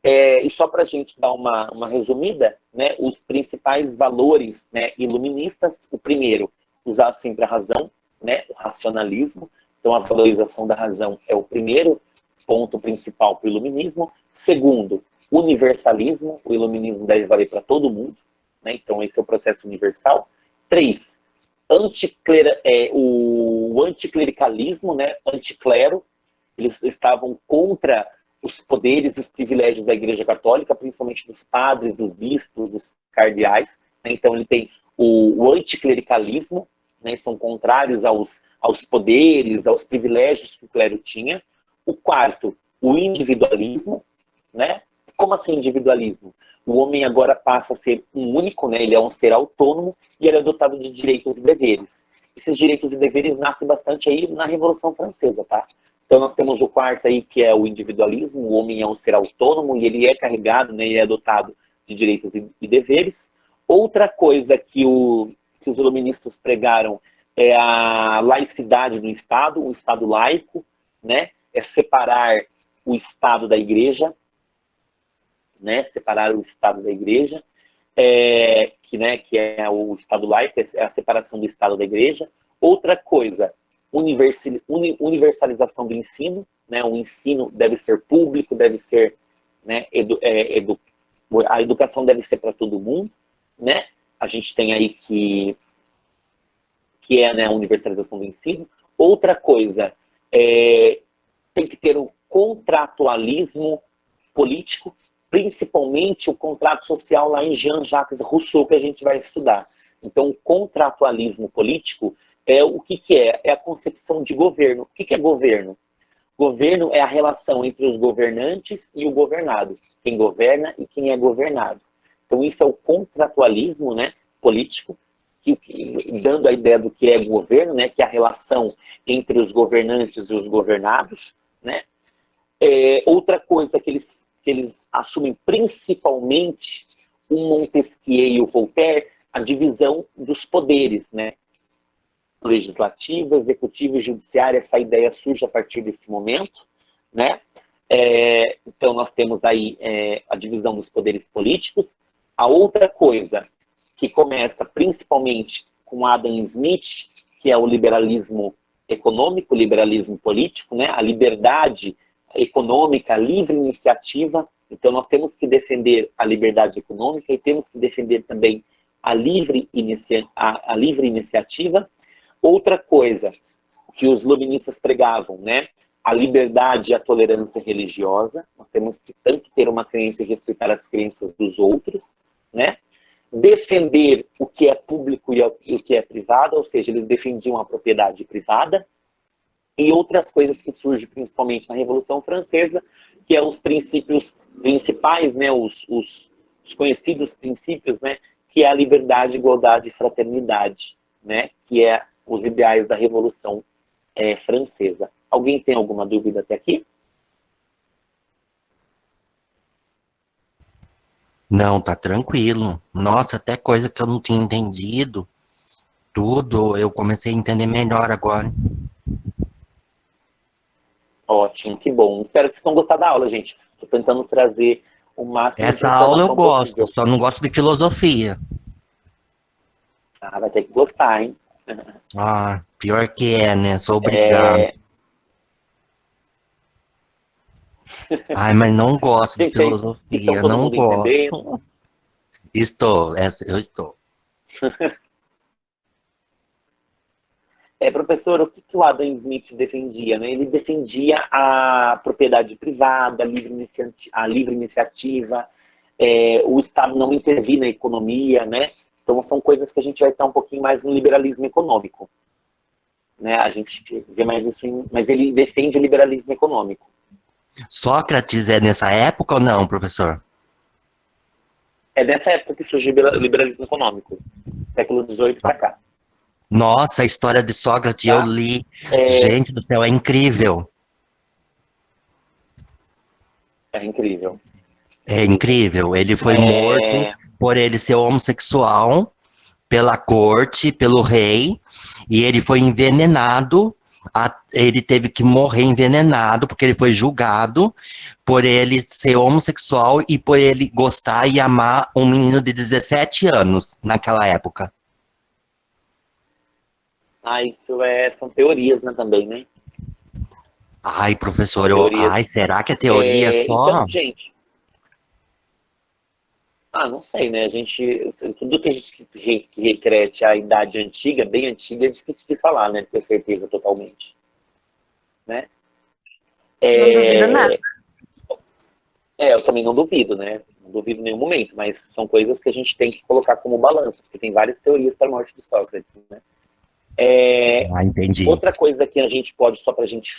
E só para a gente dar uma resumida, né, os principais valores, né, iluministas, o primeiro, usar sempre a razão, né, o racionalismo. Então, a valorização da razão é o primeiro ponto principal para o iluminismo. Segundo, universalismo, o iluminismo deve valer para todo mundo, né? Então esse é o processo universal. 3, o anticlericalismo, né? Anticlero, eles estavam contra os poderes e os privilégios da Igreja Católica, principalmente dos padres, dos bispos, dos cardeais, né? Então ele tem o anticlericalismo, né? São contrários aos poderes, aos privilégios que o clero tinha. O quarto, o individualismo, né? Como assim individualismo? O homem agora passa a ser um único, né? Ele é um ser autônomo e ele é dotado de direitos e deveres. Esses direitos e deveres nascem bastante aí na Revolução Francesa, tá? Então nós temos o quarto aí, que é o individualismo. O homem é um ser autônomo e ele é carregado, né? Ele é dotado de direitos e deveres. Outra coisa que os iluministas pregaram é a laicidade do Estado, o Estado laico, né? É separar o Estado da Igreja, né, separar o Estado da Igreja, que é o Estado laico, é a separação do Estado da Igreja. Outra coisa, universalização do ensino, né, o ensino deve ser público, deve ser, né, a educação deve ser para todo mundo, né? A gente tem aí que é, né, a universalização do ensino. Outra coisa, tem que ter o contratualismo político, principalmente o contrato social lá em Jean-Jacques Rousseau, que a gente vai estudar. Então, o contratualismo político o que é? É a concepção de governo. O que é governo? Governo é a relação entre os governantes e o governado. Quem governa e quem é governado. Então, isso é o contratualismo, né, político, dando a ideia do que é governo, né, que é a relação entre os governantes e os governados. Né? Outra coisa que eles assumem principalmente, o Montesquieu e o Voltaire, a divisão dos poderes, né? Legislativo, executivo e judiciário. Essa ideia surge a partir desse momento, né? Então nós temos aí a divisão dos poderes políticos. A outra coisa que começa principalmente com Adam Smith, que é o liberalismo econômico, liberalismo político, né? A liberdade econômica, a livre iniciativa. Então, nós temos que defender a liberdade econômica e temos que defender também a livre iniciativa. Outra coisa que os iluministas pregavam, né? A liberdade e a tolerância religiosa. Nós temos que tanto ter uma crença e respeitar as crenças dos outros, né? Defender o que é público e o que é privado, ou seja, eles defendiam a propriedade privada. E outras coisas que surgem principalmente na Revolução Francesa, que é os princípios principais, né, os conhecidos princípios, né, que é a liberdade, igualdade e fraternidade, né, que é os ideais da Revolução Francesa. Alguém tem alguma dúvida até aqui? Não, tá tranquilo. Nossa, até coisa que eu não tinha entendido, tudo, eu comecei a entender melhor agora. Ótimo, que bom. Espero que vocês tenham gostado da aula, gente. Estou tentando trazer o máximo Essa de aula eu informação gosto, possível. só não gosto de filosofia. Ah, vai ter que gostar, hein? Ah, pior que é, né? Sou obrigado. Ai, mas não gosto de Gente, estão filosofia, todo não mundo entendendo? gosto. Estou, eu estou. Professor, o que o Adam Smith defendia, né? Ele defendia a propriedade privada, a livre iniciativa, o Estado não intervir na economia, né? Então, são coisas que a gente vai estar um pouquinho mais no liberalismo econômico, né? A gente vê mais isso, mas ele defende o liberalismo econômico. Sócrates é nessa época ou não, professor? É dessa época que surge o liberalismo econômico, século XVIII para cá. Nossa, a história de Sócrates eu Tá? li. Gente do céu, é incrível. É incrível. É incrível. Ele foi morto por ele ser homossexual pela corte, pelo rei, e ele foi envenenado. Ele teve que morrer envenenado porque ele foi julgado por ele ser homossexual e por ele gostar e amar um menino de 17 anos naquela época. Isso são teorias, né, também, né? Ai, professor, Teorias. será que é teoria só? Então, gente, não sei, né? Tudo que a gente requerete a idade antiga, bem antiga, é difícil de falar, né? Ter certeza totalmente, né? Não duvido nada. Eu também não duvido, né? Não duvido em nenhum momento, mas são coisas que a gente tem que colocar como balanço, porque tem várias teorias para a morte de Sócrates, né? Entendi. Outra coisa que a gente pode, só para a gente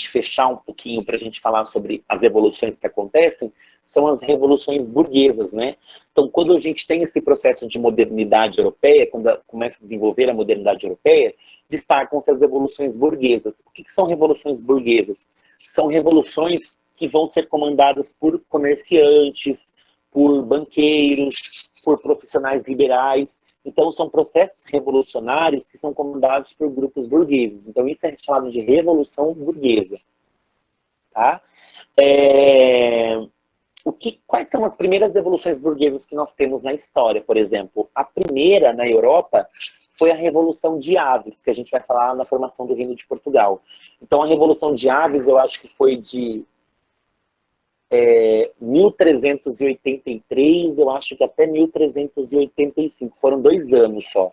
fechar um pouquinho, para a gente falar sobre as revoluções que acontecem, são as revoluções burguesas, né? Então, quando a gente tem esse processo de modernidade europeia, quando começa a desenvolver a modernidade europeia, destacam-se as revoluções burguesas. O que são revoluções burguesas? São revoluções que vão ser comandadas por comerciantes, por banqueiros, por profissionais liberais. Então, são processos revolucionários que são comandados por grupos burgueses. Então, isso é chamado de revolução burguesa. Tá? Quais são as primeiras revoluções burguesas que nós temos na história, por exemplo? A primeira, na Europa, foi a Revolução de Aves, que a gente vai falar na formação do Reino de Portugal. Então, a Revolução de Aves, eu acho que foi de 1383, eu acho que até 1385. Foram 2 anos só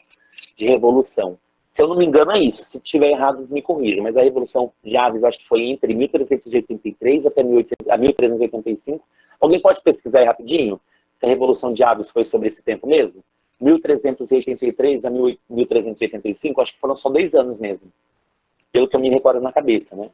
de revolução. Se eu não me engano, é isso. Se estiver errado, me corrija. Mas a Revolução de Aves, eu acho que foi entre 1383 até 1385. Alguém pode pesquisar aí rapidinho? Se a Revolução de Aves foi sobre esse tempo mesmo? 1383 a 1385, acho que foram só 2 anos mesmo. Pelo que eu me recordo na cabeça, né?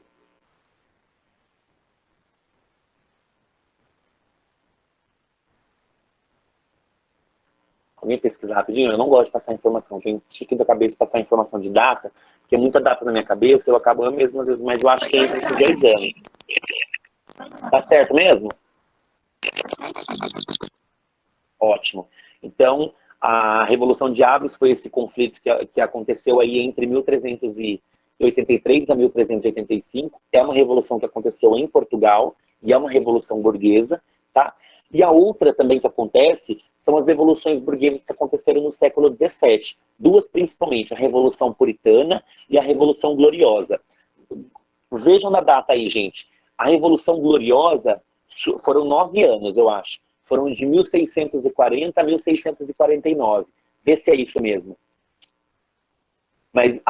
Alguém pesquisar rapidinho? Eu não gosto de passar informação. Tenho tique da cabeça passar informação de data, porque é muita data na minha cabeça, eu acabo eu mesmo, às vezes, mas eu acho que é entre esses 2 anos. Tá certo mesmo? Ótimo. Então, a Revolução de Aves foi esse conflito que aconteceu aí entre 1383 a 1385. É uma revolução que aconteceu em Portugal e é uma revolução burguesa, tá? E a outra também que acontece são as revoluções burguesas que aconteceram no século XVII. Duas principalmente, a Revolução Puritana e a Revolução Gloriosa. Vejam na data aí, gente. A Revolução Gloriosa foram 9 anos, eu acho. Foram de 1640 a 1649. Vê se é isso mesmo. Mas,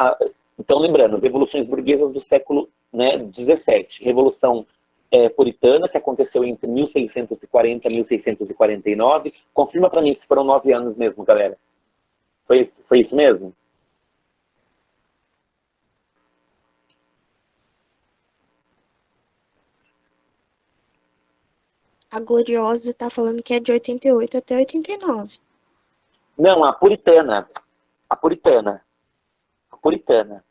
então, lembrando, as revoluções burguesas do século, né, 17. Revolução Puritana, que aconteceu entre 1640 e 1649. Confirma para mim se foram 9 anos mesmo, galera. Foi isso mesmo? A Gloriosa tá falando que é de 88 até 89. Não, a Puritana. A Puritana. A Puritana.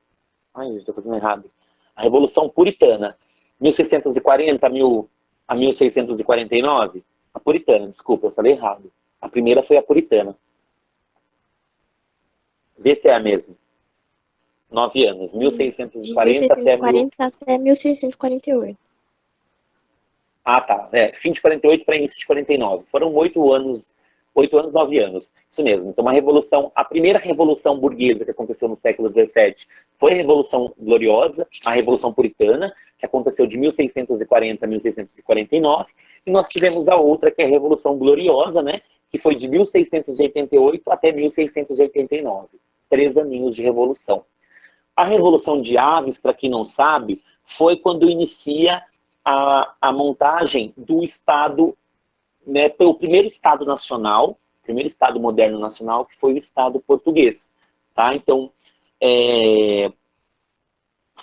Ai, estou fazendo errado. A Revolução Puritana. 1640 a 1649. A Puritana, desculpa, eu falei errado. A primeira foi a Puritana. Vê se é a mesma. 9 anos. 1640 até 1648. Ah, tá. Fim de 48 para início de 49. Foram 8 anos, 9 anos. Isso mesmo. Então, a primeira revolução burguesa que aconteceu no século XVII foi a Revolução Gloriosa, a Revolução Puritana, que aconteceu de 1640 a 1649. E nós tivemos a outra, que é a Revolução Gloriosa, né? Que foi de 1688 até 1689. 3 aninhos de revolução. A Revolução de Aves, para quem não sabe, foi quando inicia a montagem do Estado, né, o primeiro Estado nacional, primeiro Estado moderno nacional, que foi o Estado português. Tá? Então,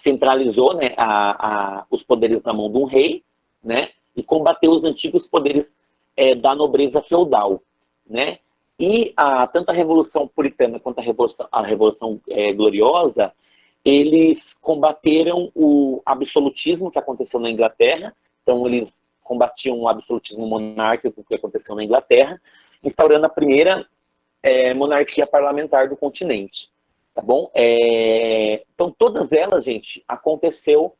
centralizou, né, os poderes na mão de um rei, né, e combateu os antigos poderes da nobreza feudal. Né? E tanto a Revolução Puritana quanto a Revolução Gloriosa, eles combateram o absolutismo que aconteceu na Inglaterra. Então, eles combatiam o absolutismo monárquico que aconteceu na Inglaterra, instaurando a primeira monarquia parlamentar do continente. Tá bom? Então, todas elas, gente, aconteceu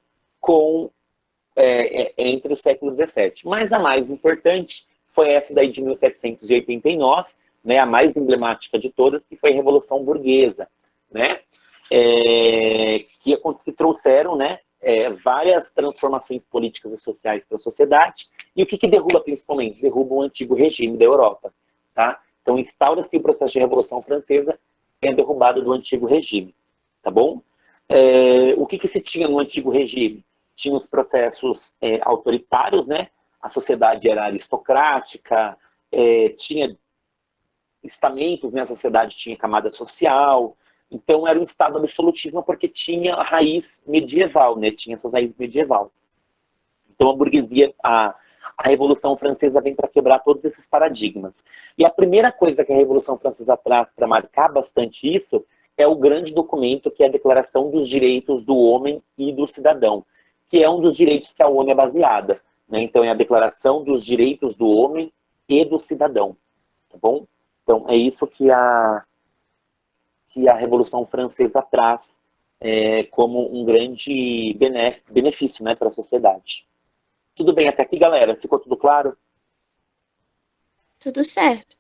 entre o século XVII. Mas a mais importante foi essa daí de 1789, né, a mais emblemática de todas, que foi a Revolução Burguesa, né? Que trouxeram, né, várias transformações políticas e sociais para a sociedade. E o que derruba principalmente? Derruba o antigo regime da Europa. Tá? Então, instaura-se o processo de Revolução Francesa, que é a derrubada do antigo regime. Tá bom? O que se tinha no antigo regime? Tinha os processos autoritários, né? A sociedade era aristocrática, tinha estamentos, né? A sociedade tinha camada social. Então, era um estado absolutismo porque tinha a raiz medieval, né? Tinha essas raízes medieval. Então, a burguesia, a Revolução Francesa vem para quebrar todos esses paradigmas. E a primeira coisa que a Revolução Francesa traz para marcar bastante isso é o grande documento que é a Declaração dos Direitos do Homem e do Cidadão, que é um dos direitos que a ONU é baseada. Né? Então, é a Declaração dos Direitos do Homem e do Cidadão. Tá bom? Então, é isso que a Revolução Francesa traz como um grande benefício, né, para a sociedade. Tudo bem até aqui, galera? Ficou tudo claro? Tudo certo.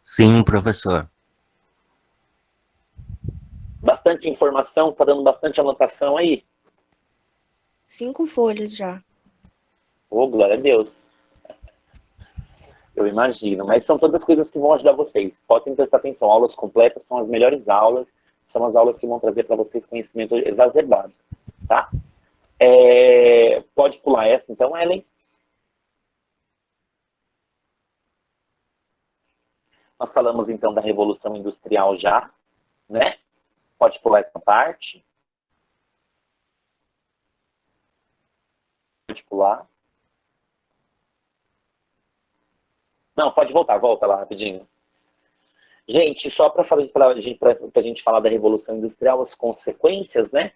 Sim, professor. Bastante informação, tá dando bastante anotação aí? 5 folhas já. Oh, glória a Deus. Eu imagino, mas são todas coisas que vão ajudar vocês. Podem prestar atenção, aulas completas são as melhores aulas, são as aulas que vão trazer para vocês conhecimento exacerbado, tá? Pode pular essa, então, Ellen. Nós falamos, então, da Revolução Industrial já, né? Pode pular essa parte. Pode pular. Não, pode voltar, volta lá rapidinho. Gente, só para a gente falar da Revolução Industrial, as consequências, né?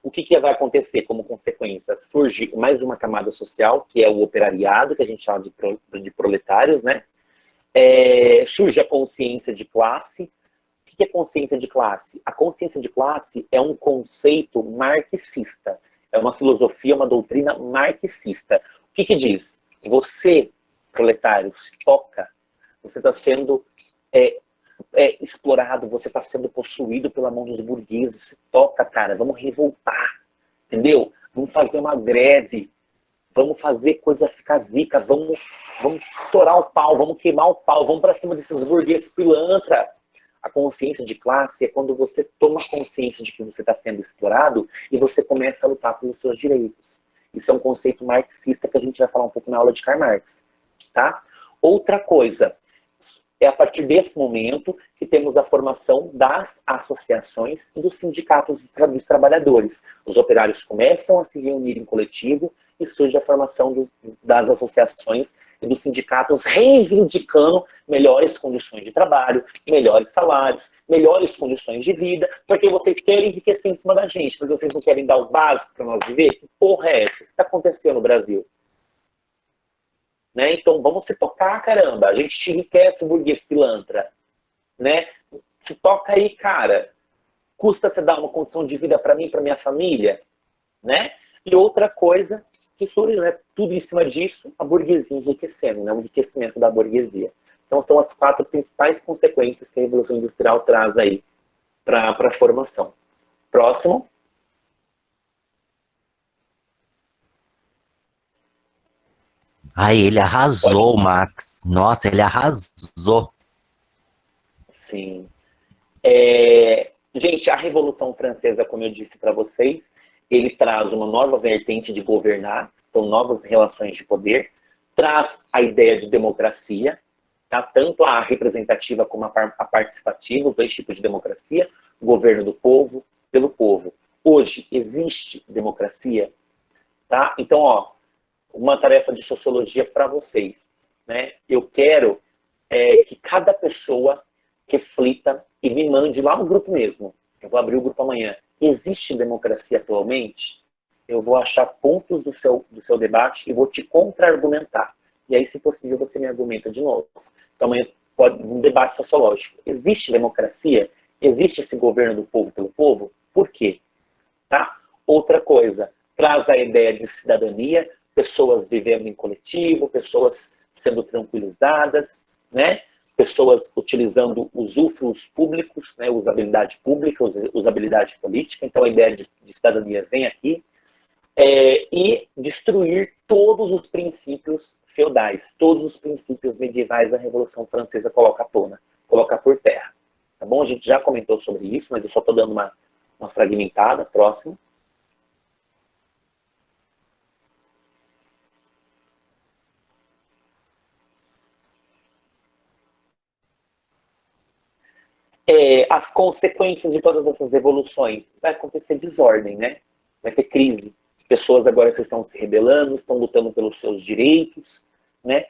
O que vai acontecer como consequência? Surge mais uma camada social, que é o operariado, que a gente chama de proletários, né? Surge a consciência de classe. O que é consciência de classe? A consciência de classe é um conceito marxista. É uma filosofia, uma doutrina marxista. O que diz? Você, proletário, se toca você está sendo explorado, você está sendo possuído pela mão dos burgueses. Se toca, cara, vamos revoltar, entendeu? Vamos fazer uma greve, vamos fazer coisa ficar zica, vamos estourar o pau, vamos queimar o pau, vamos para cima desses burgueses pilantra. A consciência de classe é quando você toma consciência de que você está sendo explorado e você começa a lutar pelos seus direitos. Isso é um conceito marxista que a gente vai falar um pouco na aula de Karl Marx. Tá? Outra coisa, é a partir desse momento que temos a formação das associações e dos sindicatos dos trabalhadores. Os operários começam a se reunir em coletivo e surge a formação das associações e dos sindicatos reivindicando melhores condições de trabalho, melhores salários, melhores condições de vida, porque vocês querem enriquecer em cima da gente, mas vocês não querem dar o básico para nós viver? Que porra é essa? O que está acontecendo no Brasil? Né? Então vamos se tocar, caramba. A gente te enriquece, burguês pilantra. Né? Se toca aí, cara. Custa você dar uma condição de vida para mim e para minha família? Né? E outra coisa que surge, né, tudo em cima disso, a burguesia enriquecendo, né, o enriquecimento da burguesia. Então são as 4 principais consequências que a Revolução Industrial traz aí para a formação. Próximo. Ai, ele arrasou, Max. Nossa, ele arrasou. Sim. Gente, a Revolução Francesa, como eu disse para vocês, ele traz uma nova vertente de governar, então novas relações de poder, traz a ideia de democracia, tá? Tanto a representativa como a participativa, os 2 tipos de democracia, governo do povo, pelo povo. Hoje existe democracia? Tá? Então, ó, uma tarefa de sociologia para vocês. Né? Eu quero que cada pessoa reflita e me mande lá no grupo mesmo. Eu vou abrir o grupo amanhã. Existe democracia atualmente? Eu vou achar pontos do seu debate e vou te contra-argumentar. E aí, se possível, você me argumenta de novo. Então, amanhã pode um debate sociológico. Existe democracia? Existe esse governo do povo pelo povo? Por quê? Tá? Outra coisa, traz a ideia de cidadania, pessoas vivendo em coletivo, pessoas sendo tranquilizadas, né? Pessoas utilizando usufruos públicos, né? Usabilidade pública, usabilidade política. Então, a ideia de cidadania vem aqui. E destruir todos os princípios feudais, todos os princípios medievais da Revolução Francesa coloca à tona, coloca por terra. Tá bom? A gente já comentou sobre isso, mas eu só estou dando uma fragmentada. Próximo. As consequências de todas essas revoluções, vai acontecer desordem, né? Vai ter crise. Pessoas agora estão se rebelando, estão lutando pelos seus direitos, né?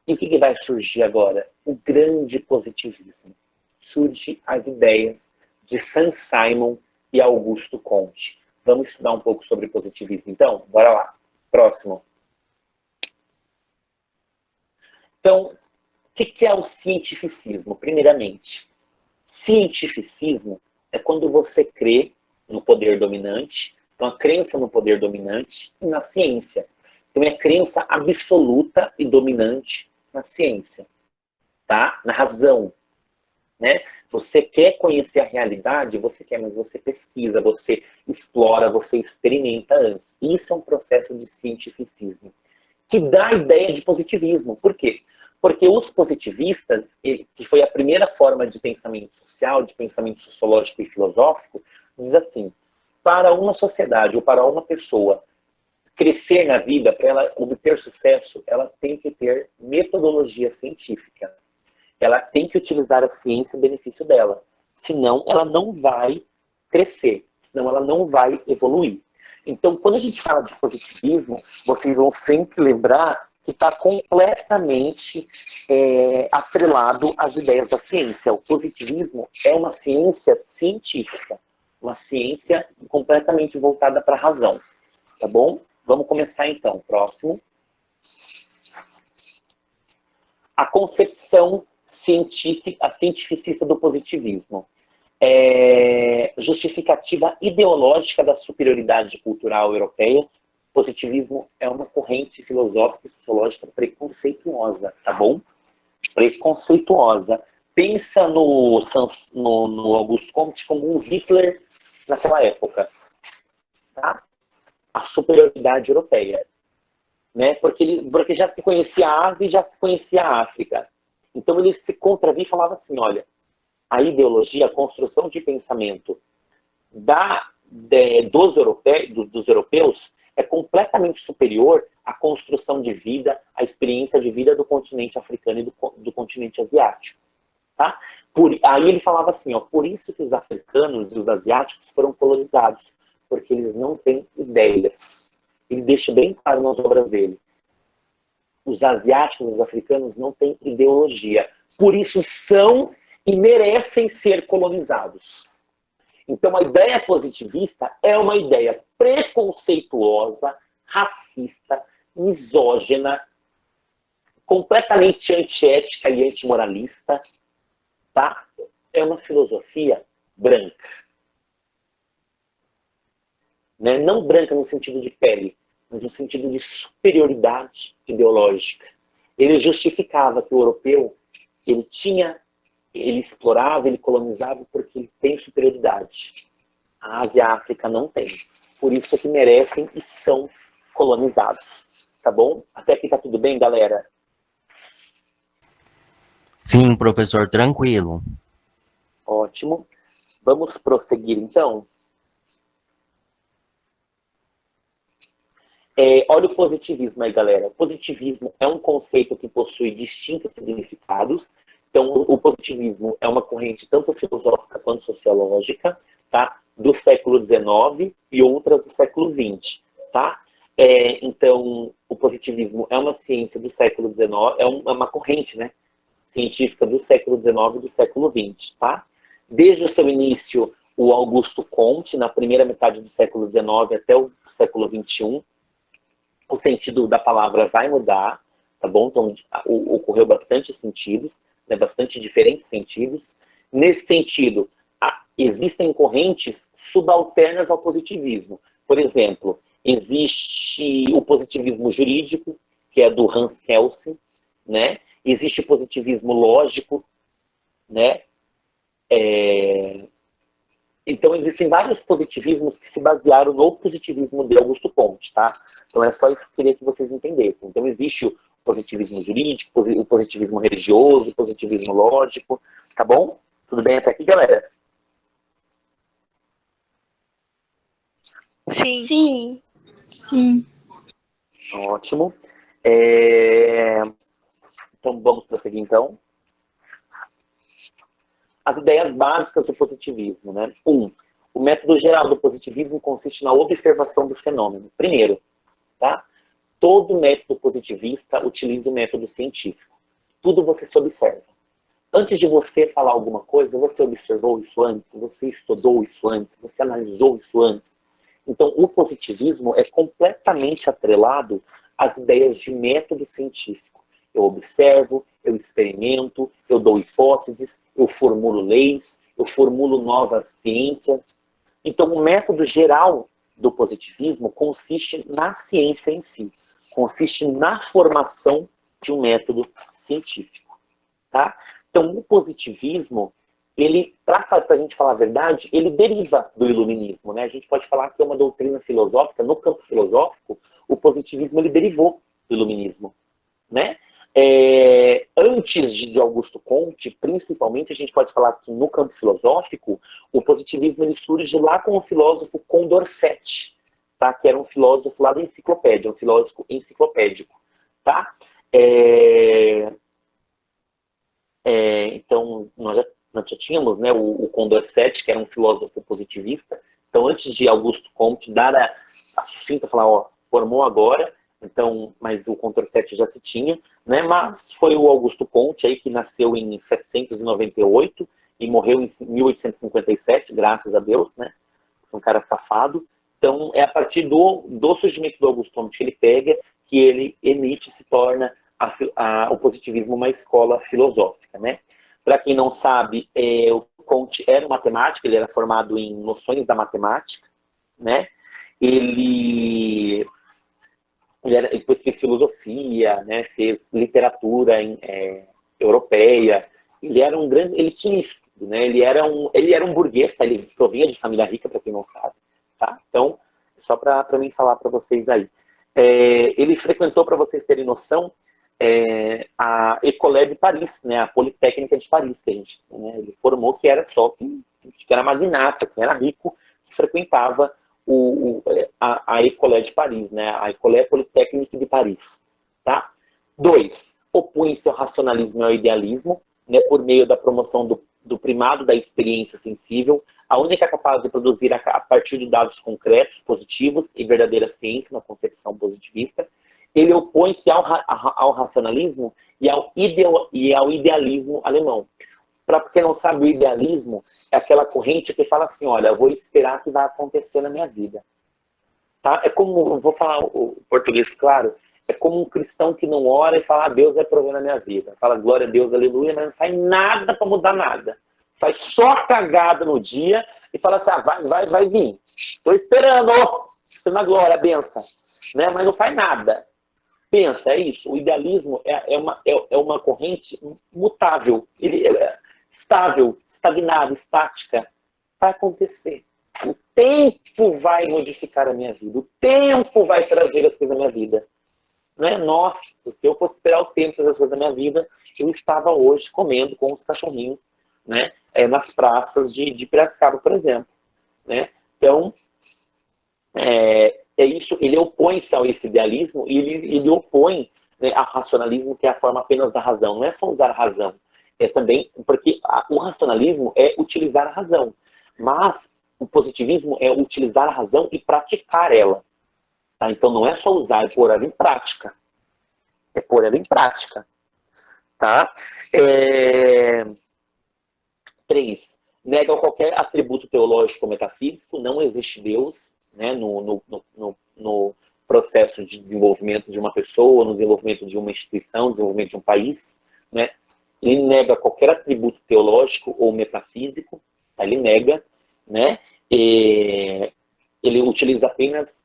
E o que vai surgir agora? O grande positivismo. Surge as ideias de Saint-Simon e Augusto Comte. Vamos estudar um pouco sobre positivismo, então? Bora lá. Próximo. Então, o que é o cientificismo? Primeiramente, cientificismo é quando você crê no poder dominante, então a crença no poder dominante e na ciência. Então é a crença absoluta e dominante na ciência, tá? Na razão, né? Você quer conhecer a realidade, você quer, mas você pesquisa, você explora, você experimenta antes. Isso é um processo de cientificismo, que dá a ideia de positivismo. Por quê? Porque os positivistas, que foi a primeira forma de pensamento social, de pensamento sociológico e filosófico, diz assim, para uma sociedade ou para uma pessoa crescer na vida, para ela obter sucesso, ela tem que ter metodologia científica. Ela tem que utilizar a ciência em benefício dela. Senão, ela não vai crescer. Senão, ela não vai evoluir. Então, quando a gente fala de positivismo, vocês vão sempre lembrar que está completamente atrelado às ideias da ciência. O positivismo é uma ciência científica, uma ciência completamente voltada para a razão. Tá bom? Vamos começar então. Próximo. A concepção científica, a cientificista do positivismo. Justificativa ideológica da superioridade cultural europeia. Positivismo é uma corrente filosófica e sociológica preconceituosa, tá bom? preconceituosa. Pensa no Augusto Comte como um Hitler naquela época, tá? A superioridade europeia, né? Porque já se conhecia a Ásia e já se conhecia a África. Então ele se contravia e falava assim, olha, a ideologia, a construção de pensamento dos europeus é completamente superior à construção de vida, à experiência de vida do continente africano e do continente asiático. Tá? Aí ele falava assim, ó, por isso que os africanos e os asiáticos foram colonizados, porque eles não têm ideias. Ele deixa bem claro nas obras dele. Os asiáticos e os africanos não têm ideologia. Por isso são e merecem ser colonizados. Então a ideia positivista é uma ideia preconceituosa, racista, misógina, completamente antiética e antimoralista, tá? É uma filosofia branca. Né? Não branca no sentido de pele, mas no sentido de superioridade ideológica. Ele justificava que o europeu, ele explorava, ele colonizava porque ele tem superioridade. A Ásia e a África não tem. Por isso é que merecem e são colonizados. Tá bom? Até aqui tá tudo bem, galera? Sim, professor, tranquilo. Ótimo. Vamos prosseguir, então. Olha o positivismo aí, galera. O positivismo é um conceito que possui distintos significados. Então, o positivismo é uma corrente tanto filosófica quanto sociológica, tá? Do século XIX e outras do século XX, tá? Então, o positivismo é uma ciência do século XIX, é uma corrente, né, científica do século XIX e do século XX, tá? Desde o seu início, o Augusto Comte, na primeira metade do século XIX até o século XXI, o sentido da palavra vai mudar, tá bom? Então, ocorreu bastante sentidos, né, bastante diferentes sentidos. Nesse sentido, existem correntes subalternas ao positivismo. Por exemplo, existe o positivismo jurídico, que é do Hans Kelsen, né? Existe o positivismo lógico, né? Então, existem vários positivismos que se basearam no positivismo de Augusto Comte, tá? Então, é só isso que eu queria que vocês entendessem. Então, existe o positivismo jurídico, o positivismo religioso, o positivismo lógico, tá bom? Tudo bem até aqui, galera? Sim. Sim. Ótimo. Então, vamos prosseguir, então. As ideias básicas do positivismo, né? O método geral do positivismo consiste na observação do fenômeno. Primeiro, tá? Todo método positivista utiliza o método científico. Tudo você se observa. Antes de você falar alguma coisa, você observou isso antes, você estudou isso antes, você analisou isso antes. Então, o positivismo é completamente atrelado às ideias de método científico. Eu observo, eu experimento, eu dou hipóteses, eu formulo leis, eu formulo novas ciências. Então, o método geral do positivismo consiste na ciência em si, consiste na formação de um método científico. Tá? Então, o positivismo, para a gente falar a verdade, ele deriva do iluminismo. Né? A gente pode falar que é uma doutrina filosófica, no campo filosófico, o positivismo ele derivou do iluminismo. Né? Antes de Augusto Comte, principalmente, a gente pode falar que no campo filosófico, o positivismo ele surge lá com o filósofo Condorcet, tá? Que era um filósofo lá da enciclopédia, um filósofo enciclopédico. Tá? Então, nós já tínhamos, né, o Condorcet, que era um filósofo positivista. Então, antes de Augusto Comte dar a sucinta, falar, ó, formou agora, então, mas o Condorcet já se tinha, né, mas foi o Augusto Comte aí que nasceu em 798 e morreu em 1857, graças a Deus, né, um cara safado. Então, é a partir do surgimento do Augusto Comte que ele pega, que ele emite, se torna o positivismo uma escola filosófica, né? Para quem não sabe, o Comte era um matemático, ele era formado em noções da matemática, né? Ele depois fez filosofia, né? Fez literatura europeia. Ele era um grande, ele tinha estudo, né? Ele era um burguês, tá? Ele provinha de família rica, para quem não sabe, tá? Então, só para mim falar para vocês aí. Ele frequentou, para vocês terem noção, a École de Paris, né? A Politécnica de Paris, que a gente, né? Ele formou que era só que era magnata, que era rico, que frequentava a École de Paris, né? A École Polytechnique de Paris, tá? 2. Opunha-se ao racionalismo e ao idealismo, né, por meio da promoção do primado da experiência sensível, a única capaz de produzir a partir de dados concretos, positivos e verdadeira ciência na concepção positivista. Ele opõe-se ao racionalismo e ao idealismo alemão. Para quem não sabe, o idealismo é aquela corrente que fala assim, olha, eu vou esperar o que vai acontecer na minha vida. Tá? É como, vou falar o português claro, é como um cristão que não ora e fala, Deus vai prover na minha vida. Fala, glória a Deus, aleluia, mas não faz nada para mudar nada. Faz só cagada no dia e fala assim, vai vir. Estou esperando, estou na glória, a benção. Né? Mas não faz nada. Pensa, é isso. O idealismo é uma corrente mutável, estável, estagnada, estática. Vai acontecer. O tempo vai modificar a minha vida. O tempo vai trazer as coisas na minha vida. Né? Nossa, se eu fosse esperar o tempo trazer as coisas na minha vida, eu estava hoje comendo com os cachorrinhos, né? Nas praças de Piracicaba, por exemplo. Né? Então, isso, ele opõe-se ao esse idealismo e ele opõe, né, ao racionalismo, que é a forma apenas da razão. Não é só usar a razão, é também, porque o racionalismo é utilizar a razão, mas o positivismo é utilizar a razão e praticar ela. Tá? Então não é só usar, é pôr ela em prática. É pôr ela em prática. Tá? 3. Nega qualquer atributo teológico ou metafísico, não existe Deus, né, no processo de desenvolvimento de uma pessoa, no desenvolvimento de uma instituição, no desenvolvimento de um país. Né? Ele nega qualquer atributo teológico ou metafísico, tá? Ele nega, né? Ele utiliza apenas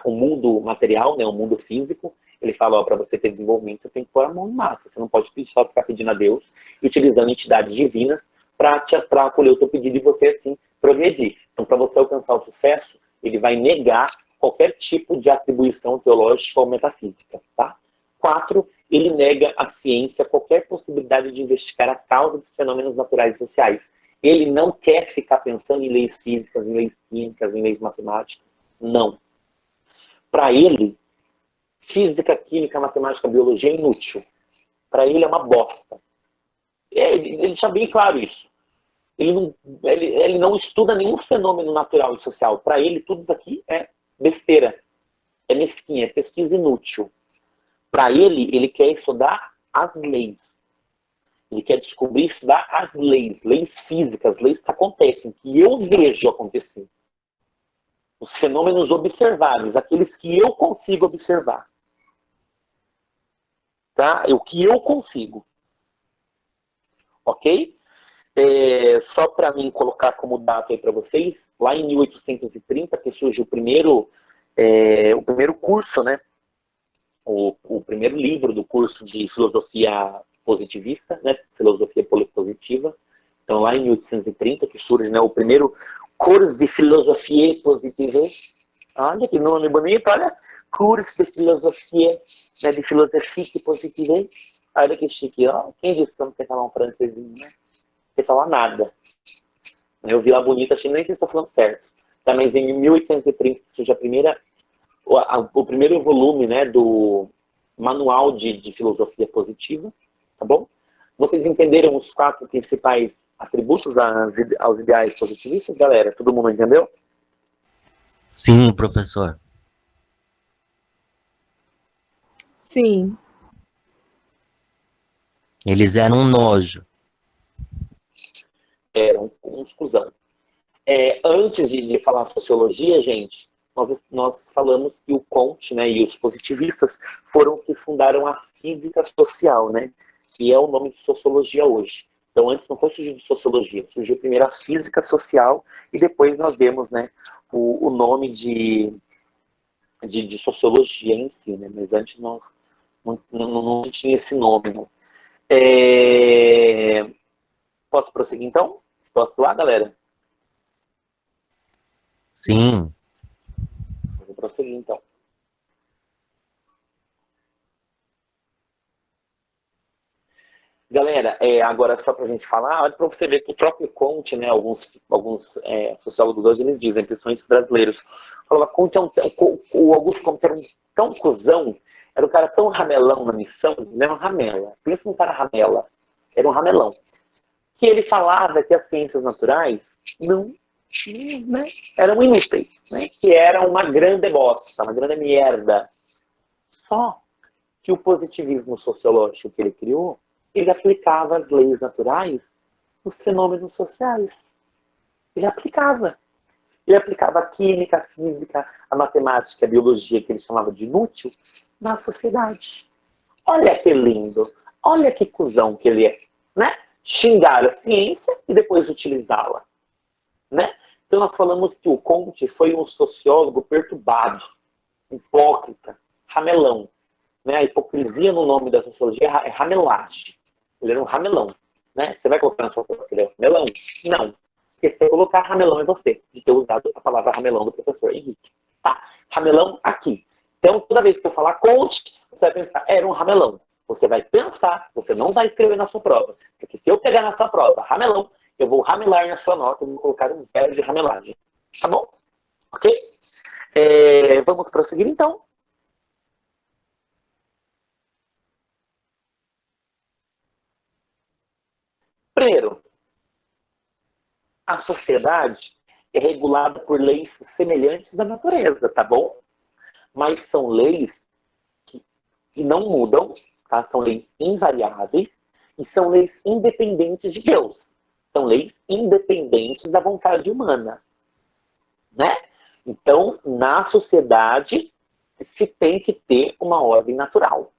o mundo material, né, o mundo físico. Ele fala, para você ter desenvolvimento, você tem que pôr a mão em massa. Você não pode só ficar pedindo a Deus e utilizando entidades divinas para acolher o teu pedido e você, assim, progredir. Então, para você alcançar o sucesso, ele vai negar qualquer tipo de atribuição teológica ou metafísica. Tá? 4. Ele nega à ciência qualquer possibilidade de investigar a causa dos fenômenos naturais e sociais. Ele não quer ficar pensando em leis físicas, em leis químicas, em leis matemáticas. Não. Para ele, física, química, matemática, biologia é inútil. Para ele é uma bosta. Ele deixa bem claro isso. Ele não estuda nenhum fenômeno natural e social. Para ele, tudo isso aqui é besteira. É mesquinha, é pesquisa inútil. Para ele quer estudar as leis. Ele quer descobrir, estudar as leis físicas, leis que acontecem, que eu vejo acontecer. Os fenômenos observáveis, aqueles que eu consigo observar. Tá? O que eu consigo. Ok? Só para mim colocar como dado aí para vocês, lá em 1830, que surge o primeiro curso, né? O primeiro livro do curso de filosofia positivista, né? Filosofia positiva. Então, lá em 1830, que surge, né, o primeiro curso de filosofia positiva. Olha que nome bonito, olha. Curso de filosofia, né, de filosofia positiva. Olha que chique, ó. Quem disse que eu não sei falar um francesinho, né? Não sei falar nada. Eu vi lá bonita, achei nem sei se estou falando certo. Tá, mas em 1830 surge o primeiro volume, né, do Manual de Filosofia Positiva. Tá bom? Vocês entenderam os 4 principais atributos aos ideais positivistas, galera? Todo mundo entendeu? Sim, professor. Sim. Eles eram um nojo. Eram uns cuzão. Antes de falar sociologia, gente, nós falamos que o Comte, né, e os positivistas foram que fundaram a física social, né, que é o nome de sociologia hoje. Então, antes não foi surgido sociologia, surgiu primeiro a física social e depois nós demos, né, o nome de sociologia em si, né, mas antes não tinha esse nome. Né. Posso prosseguir, então? Posso lá, galera? Sim. Vou prosseguir, então. Galera, agora só para a gente falar, olha para você ver que o próprio Comte, né, alguns sociólogos hoje, eles dizem, principalmente os brasileiros, falam que o Augusto Comte era um tão cuzão, era um cara tão ramelão na missão, ele era um ramela, pensa num cara ramela, era um ramelão, que ele falava que as ciências naturais não, né, eram inúteis, né, que era uma grande bosta, uma grande merda. Só que o positivismo sociológico que ele criou, ele aplicava as leis naturais nos fenômenos sociais. Ele aplicava. Ele aplicava a química, a física, a matemática, a biologia, que ele chamava de inútil, na sociedade. Olha que lindo. Olha que cuzão que ele é. Né? Xingar a ciência e depois utilizá-la. Né? Então nós falamos que o Comte foi um sociólogo perturbado, hipócrita, ramelão. Né? A hipocrisia no nome da sociologia é ramelagem. Ele era um ramelão. Né? Você vai colocar na sua prova que ele é um ramelão? Não. Porque se eu colocar ramelão é você, de ter usado a palavra ramelão do professor Henrique. Tá? Ramelão aqui. Então, toda vez que eu falar coach, você vai pensar, era um ramelão. Você vai pensar, você não vai escrever na sua prova. Porque se eu pegar na sua prova ramelão, eu vou ramelar na sua nota e vou colocar um 0 de ramelagem. Tá bom? Ok? Vamos prosseguir então. Primeiro, a sociedade é regulada por leis semelhantes da natureza, tá bom? Mas são leis que não mudam, tá? São leis invariáveis e são leis independentes de Deus. São leis independentes da vontade humana, né? Então, na sociedade, se tem que ter uma ordem natural.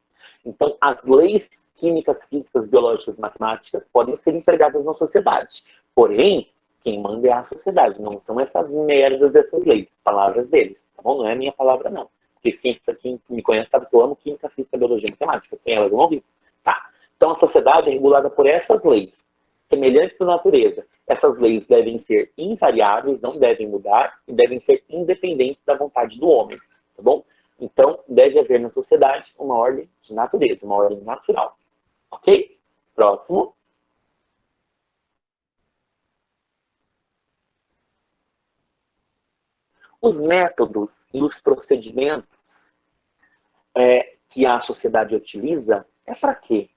Então, as leis químicas, físicas, biológicas, matemáticas podem ser empregadas na sociedade. Porém, quem manda é a sociedade, não são essas merdas dessas leis, palavras deles, tá bom? Não é a minha palavra, não. Porque quem me conhece sabe que eu amo química, física, biologia e matemática. Sem elas eu não vivo, tá? Então, a sociedade é regulada por essas leis, semelhantes à natureza. Essas leis devem ser invariáveis, não devem mudar, e devem ser independentes da vontade do homem, tá bom? Então, deve haver na sociedade uma ordem de natureza, uma ordem natural. Ok? Próximo. Os métodos e os procedimentos que a sociedade utiliza é para quê?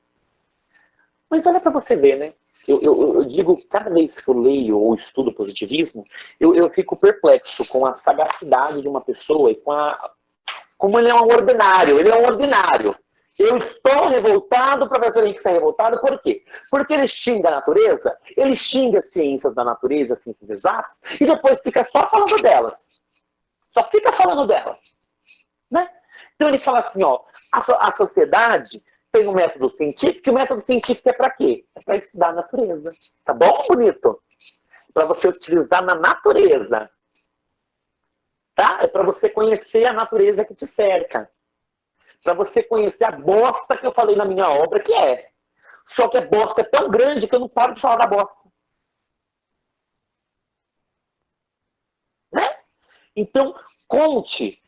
Mas olha para você ver, né? Eu digo, cada vez que eu leio ou estudo positivismo, eu fico perplexo com a sagacidade de uma pessoa e como ele é um ordinário. Ele é um ordinário. Eu estou revoltado, o professor Henrique está revoltado, por quê? Porque ele xinga a natureza, ele xinga as ciências da natureza, as ciências exatas, e depois fica só falando delas. Só fica falando delas. Né? Então ele fala assim, ó, a sociedade tem um método científico, e o método científico é para quê? É para estudar a natureza. Tá bom, bonito? Para você utilizar na natureza. Tá? É para você conhecer a natureza que te cerca. Para você conhecer a bosta que eu falei na minha obra, que é. Só que a bosta é tão grande que eu não paro de falar da bosta. Né? Então, Comte,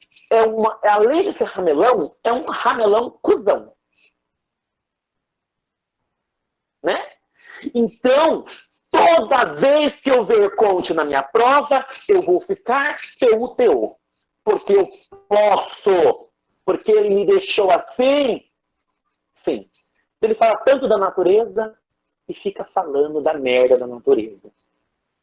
além de ser ramelão, é um ramelão cuzão. Né? Então, toda vez que eu ver Comte na minha prova, eu vou ficar PUTO. Porque eu posso. Porque ele me deixou assim. Sim. Ele fala tanto da natureza e fica falando da merda da natureza.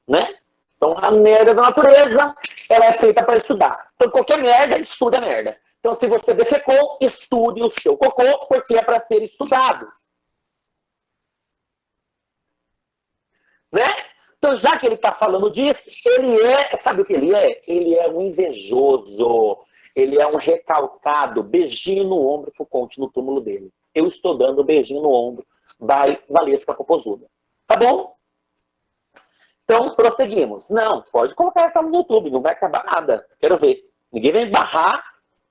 Né? Então, a merda da natureza, ela é feita para estudar. Então, qualquer merda, estuda a merda. Então, se você defecou, estude o seu cocô, porque é para ser estudado. Né? Então, já que ele está falando disso, sabe o que ele é? Ele é um invejoso, ele é um recalcado, beijinho no ombro pro Comte no túmulo dele. Eu estou dando um beijinho no ombro, vai Valesca Popozuda. Tá bom? Então, prosseguimos. Não, pode colocar essa no YouTube, não vai acabar nada. Quero ver. Ninguém vai me barrar,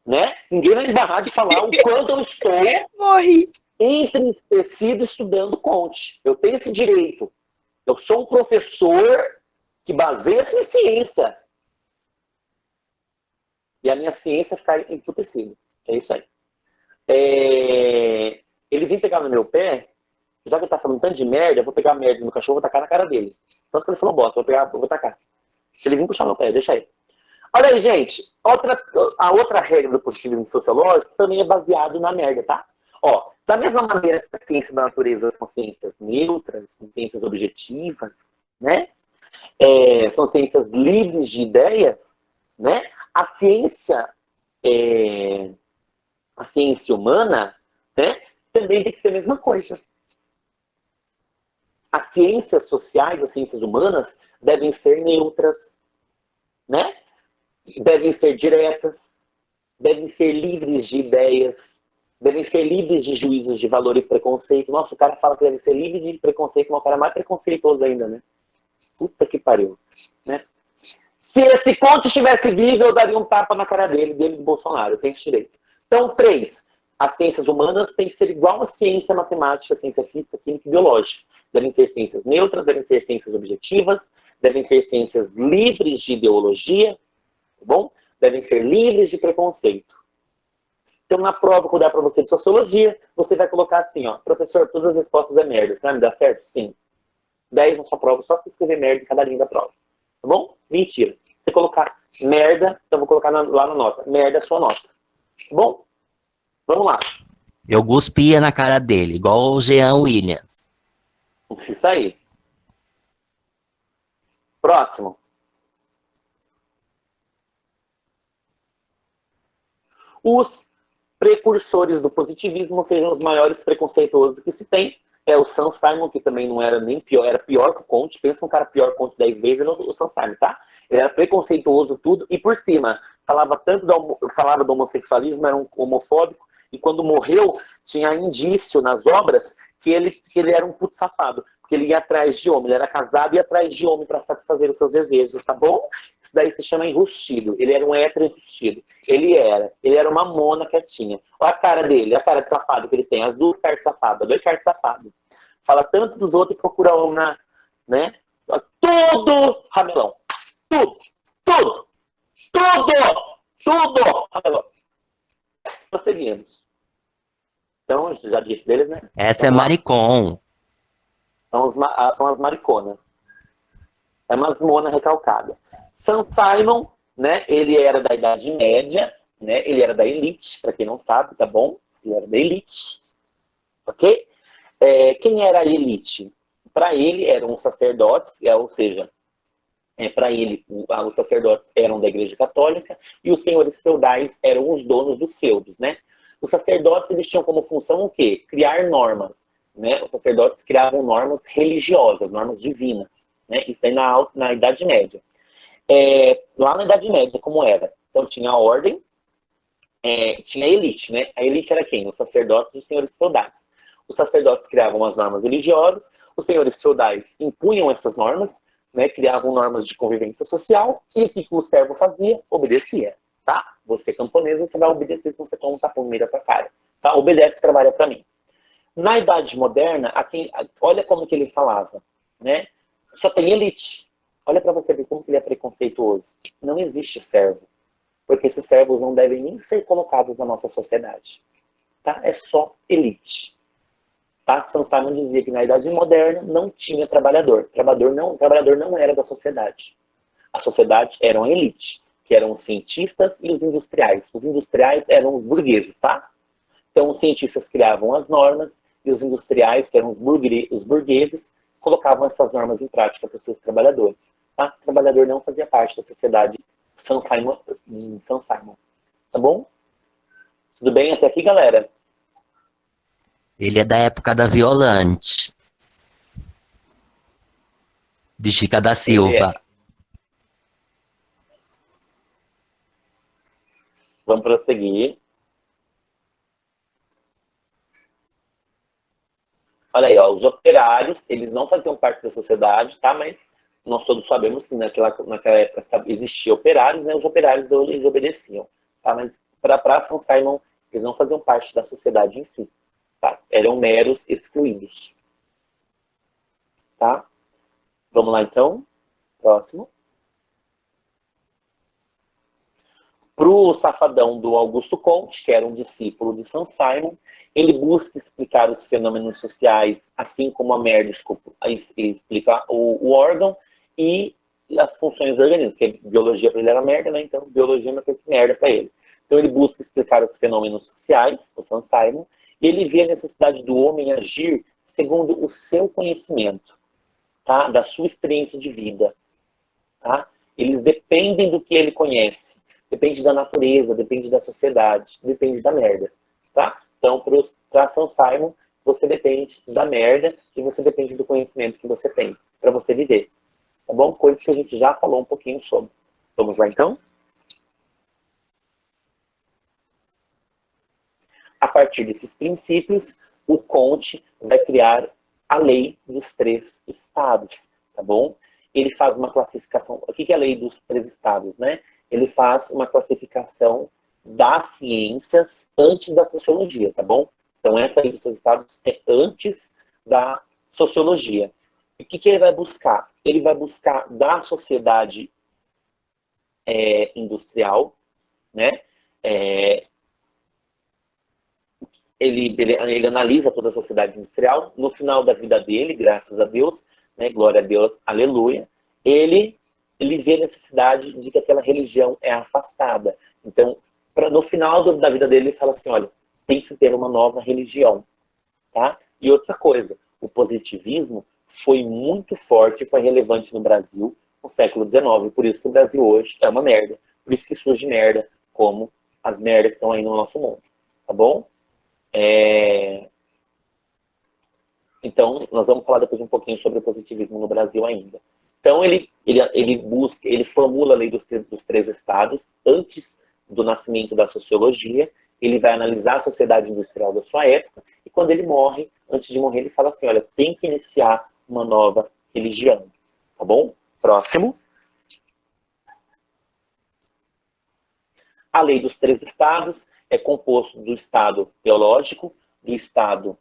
né? Ninguém vai me barrar de falar o quanto eu estou... Morri. entristecido estudando Conte. Eu tenho esse direito. Eu sou um professor que baseia-se em ciência. E a minha ciência ficar emputecida. É isso aí. Ele vinha pegar no meu pé, já que ele tá falando tanto de merda, eu vou pegar a merda do meu cachorro e vou tacar na cara dele. Tanto que ele falou, bota, eu vou tacar. Se ele vir puxar meu pé, deixa aí. Olha aí, gente. A outra regra do positivismo sociológico também é baseado na merda, tá? Ó, da mesma maneira que a ciência da natureza são ciências neutras, são ciências objetivas, né? São ciências livres de ideias, né? A ciência humana, né, também tem que ser a mesma coisa. As ciências sociais, as ciências humanas, devem ser neutras, né? Devem ser diretas, devem ser livres de ideias, devem ser livres de juízos de valor e preconceito. Nossa, o cara fala que deve ser livre de preconceito, mas o cara é mais preconceituoso ainda, né? Puta que pariu, né? Se esse Conte estivesse vivo, eu daria um tapa na cara dele do Bolsonaro. Eu tenho esse direito. Então, 3. As ciências humanas têm que ser igual à ciência matemática, ciência física, química e biológica. Devem ser ciências neutras, devem ser ciências objetivas, devem ser ciências livres de ideologia, tá bom? Devem ser livres de preconceito. Então, na prova que eu dar para você de sociologia, você vai colocar assim, ó, professor, todas as respostas é merda. Você vai me dar certo? Sim. 10 na sua prova, só se escrever merda em cada linha da prova. Tá bom? Mentira. Se você colocar merda, então eu vou colocar lá na nota. Merda é a sua nota. Tá bom? Vamos lá. Eu cuspia na cara dele, igual o Jean Williams. Isso aí. Próximo. Os precursores do positivismo sejam os maiores preconceituosos que se tem. É o Sam Simon, que também não era nem pior, era pior que o Conte. Pensa um cara pior que o Conte 10 vezes, o Sam Simon, tá? Ele era preconceituoso tudo, e por cima, falava do homossexualismo, era um homofóbico, e quando morreu, tinha indício nas obras que ele era um puto safado, porque ele ia atrás de homem, ele era casado e ia atrás de homem para satisfazer os seus desejos, tá bom? Isso daí se chama enrustido, ele era um hétero enrustido. Ele era uma mona quietinha. Olha a cara dele, a cara de safado que ele tem, as duas caras de safado, dois caras de safado. Fala tanto dos outros e procura um né? Tudo ramelão. Tudo, ramelão. Prosseguimos. Então, já disse deles, né? Essa é maricon. São as mariconas. É umas mona recalcada. Sam Simon, né? Ele era da Idade Média, né? Ele era da elite, para quem não sabe, tá bom? Ele era da elite, ok? Quem era a elite? Para ele eram os sacerdotes, ou seja, para ele os sacerdotes eram da Igreja Católica e os senhores feudais eram os donos dos feudos, né? Os sacerdotes eles tinham como função o quê? Criar normas, né? Os sacerdotes criavam normas religiosas, normas divinas, né? Isso aí na Idade Média. Lá na Idade Média, como era? Então tinha a ordem, tinha a elite, né? A elite era quem? Os sacerdotes e os senhores feudais. Os sacerdotes criavam as normas religiosas, os senhores feudais impunham essas normas, né? Criavam normas de convivência social, e o que o servo fazia? Obedecia, tá? Você camponesa, você vai obedecer se você toma um tapão no meio da tua cara, tá? Obedece, trabalha para mim. Na Idade Moderna, olha como que ele falava, né? Só tem elite. Olha para você ver como que ele é preconceituoso. Não existe servo, porque esses servos não devem nem ser colocados na nossa sociedade, tá? É só elite. Tá? Sam Simon dizia que na Idade Moderna não tinha trabalhador. Trabalhador não era da sociedade. A sociedade era uma elite, que eram os cientistas e os industriais. Os industriais eram os burgueses, tá? Então os cientistas criavam as normas e os industriais, que eram os burgueses, colocavam essas normas em prática para os seus trabalhadores. Tá? O trabalhador não fazia parte da sociedade Sam Simon. Tá bom? Tudo bem até aqui, galera? Ele é da época da Violante. De Chica da Silva. Vamos prosseguir. Olha aí, ó, os operários, eles não faziam parte da sociedade, tá? Mas nós todos sabemos que naquela época existiam operários, né? Os operários eles obedeciam, tá? Mas para Sam Simon, eles não faziam parte da sociedade em si, Tá? Eram meros excluídos. Tá? Vamos lá, então. Próximo. Para o safadão do Augusto Comte, que era um discípulo de Saint Simon, ele busca explicar os fenômenos sociais, assim como a merda explica o órgão e as funções do organismo, porque biologia para ele era merda, né? Então biologia é uma coisa que merda para ele. Então ele busca explicar os fenômenos sociais, o Saint Simon, e ele vê a necessidade do homem agir segundo o seu conhecimento, tá? Da sua experiência de vida. Tá? Eles dependem do que ele conhece. Depende da natureza, depende da sociedade, depende da merda. Tá? Então, para Saint Simon, você depende da merda e você depende do conhecimento que você tem para você viver. Tá bom? Coisas que a gente já falou um pouquinho sobre. Vamos lá, então? A partir desses princípios, o Comte vai criar a lei dos 3 estados, tá bom? Ele faz uma classificação. O que é a lei dos 3 estados, né? Ele faz uma classificação das ciências antes da sociologia, tá bom? Então, essa lei dos 3 estados é antes da sociologia. E o que ele vai buscar? Ele vai buscar da sociedade industrial, né? Ele analisa toda a sociedade industrial. No final da vida dele, graças a Deus, né, glória a Deus, aleluia, ele vê a necessidade de que aquela religião é afastada. Então, no final da vida dele, ele fala assim, olha, tem que ter uma nova religião. Tá? E outra coisa, o positivismo foi muito forte, foi relevante no Brasil no século XIX. Por isso que o Brasil hoje é uma merda. Por isso que surge merda, como as merdas que estão aí no nosso mundo. Tá bom? Então, nós vamos falar depois um pouquinho sobre o positivismo no Brasil ainda. Então, ele formula a lei dos 3 estados antes do nascimento da sociologia. Ele vai analisar a sociedade industrial da sua época. E quando ele morre, antes de morrer, ele fala assim, olha, tem que iniciar uma nova religião. Tá bom? Próximo. A lei dos 3 estados é composto do estado teológico, do estado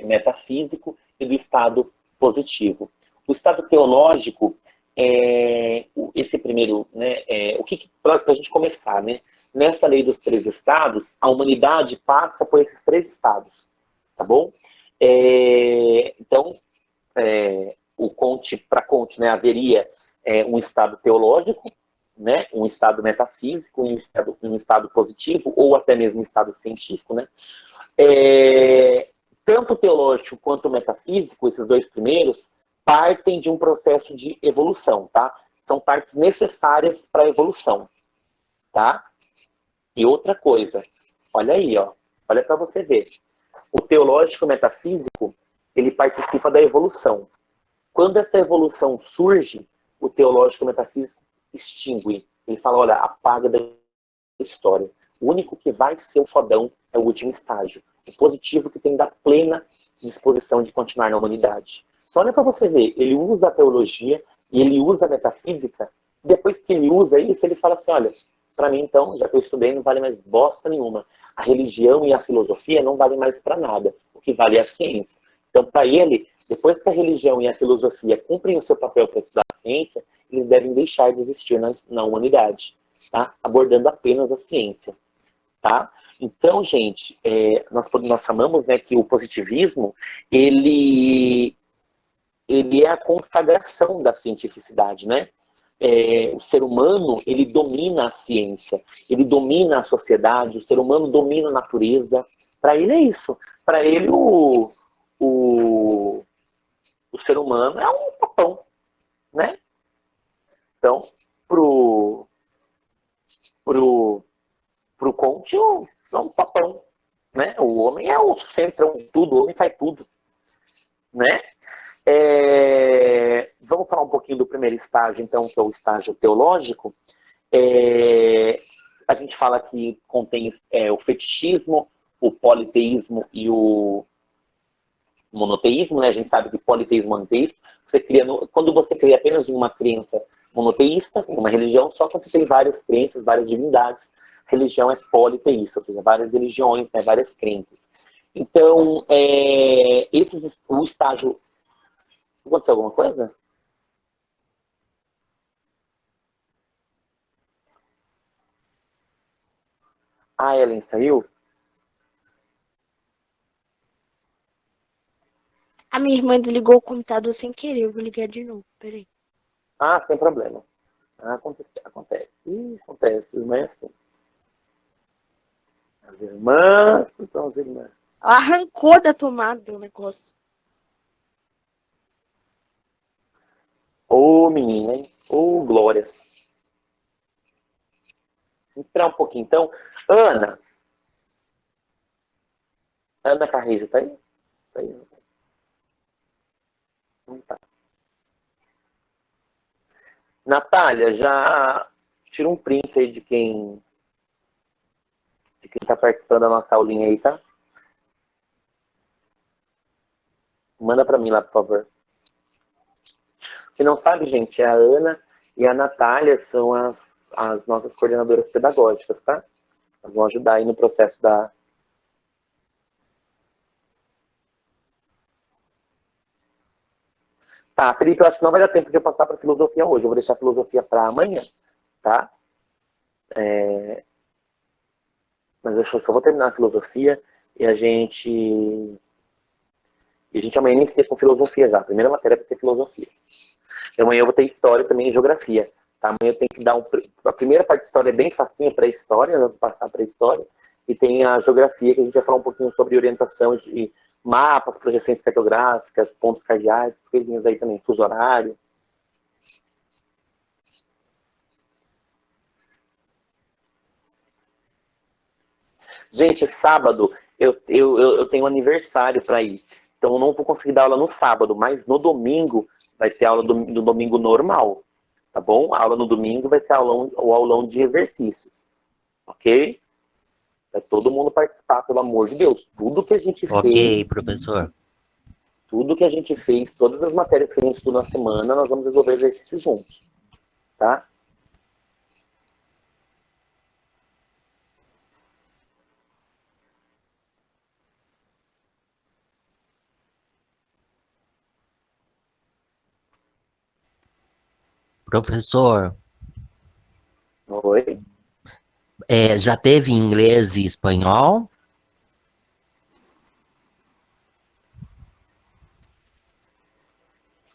metafísico e do estado positivo. O estado teológico, esse primeiro, né, para a gente começar, né, nessa lei dos 3 estados, a humanidade passa por esses 3 estados, tá bom? Então, para Comte, né, haveria um estado teológico, né, um estado metafísico, um estado positivo, ou até mesmo um estado científico, né? Tanto o teológico quanto o metafísico, esses 2 primeiros, partem de um processo de evolução, tá? São partes necessárias para a evolução, tá? E outra coisa, olha aí, ó, olha para você ver. O teológico metafísico, ele participa da evolução. Quando essa evolução surge, o teológico metafísico extingue. Ele fala, olha, apaga da história. O único que vai ser o fodão é o último estágio. O positivo que tem da plena disposição de continuar na humanidade. Então, olha para você ver, ele usa a teologia e ele usa a metafísica. Depois que ele usa isso, ele fala assim, olha, para mim, então, já que eu estudei, não vale mais bosta nenhuma. A religião e a filosofia não valem mais para nada. O que vale é a ciência. Então, para ele, depois que a religião e a filosofia cumprem o seu papel para estudar a ciência, eles devem deixar de existir na humanidade, tá? Abordando apenas a ciência. Tá? Então, gente, nós chamamos, né, que o positivismo, ele é a consagração da cientificidade, né? O ser humano, ele domina a ciência, ele domina a sociedade, o ser humano domina a natureza. Para ele é isso. Para ele, o ser humano é um papão, né? Então, pro Comte, é um papão, né? O homem é o centrão de tudo, o homem faz tudo, né? Vamos falar um pouquinho do primeiro estágio, então, que é o estágio teológico. A gente fala que contém o fetichismo, o politeísmo e o monoteísmo, né? A gente sabe que politeísmo e monoteísmo, quando você cria apenas uma crença monoteísta, uma religião, só quando você tem várias crenças, várias divindades, religião é politeísta, ou seja, várias religiões, né, várias crenças. Então, o estágio... Aconteceu alguma coisa? A Ellen saiu? A minha irmã desligou o computador sem querer. Eu vou ligar de novo. Peraí. Ah, sem problema. Acontece. Acontece. Irmã é assim. As irmãs são as irmãs. Ela arrancou da tomada o negócio. Ô, menina, hein? Ô, glória. Vamos esperar um pouquinho, então. Ana Carrejo, tá aí? Tá aí. Não tá. Natália, já tira um print aí de quem tá participando da nossa aulinha aí, tá? Manda pra mim lá, por favor. Quem não sabe, gente, a Ana e a Natália são as nossas coordenadoras pedagógicas, tá? Elas vão ajudar aí no processo da... Tá, Felipe, eu acho que não vai dar tempo de eu passar para filosofia hoje. Eu vou deixar a filosofia para amanhã, tá? Mas eu só vou terminar a filosofia e a gente amanhã inicia com filosofia já. A primeira matéria vai ser filosofia. E amanhã eu vou ter história também e geografia. Tá? Amanhã eu tenho que dar a primeira parte de história é bem facinha para a história, eu vou passar para a história. E tem a geografia, que a gente vai falar um pouquinho sobre orientação de mapas, projeções cartográficas, pontos cardeais, essas coisinhas aí também, fuso horário. Gente, sábado eu tenho um aniversário para ir. Então eu não vou conseguir dar aula no sábado, mas no domingo vai ter aula do domingo normal. Tá bom? A aula no domingo vai ser o aulão de exercícios. Ok? Vai todo mundo participar, pelo amor de Deus. Tudo que a gente fez... Ok, professor. Tudo que a gente fez, todas as matérias que a gente estudou na semana, nós vamos resolver exercício juntos. Tá? Professor, Oi? já teve inglês e espanhol?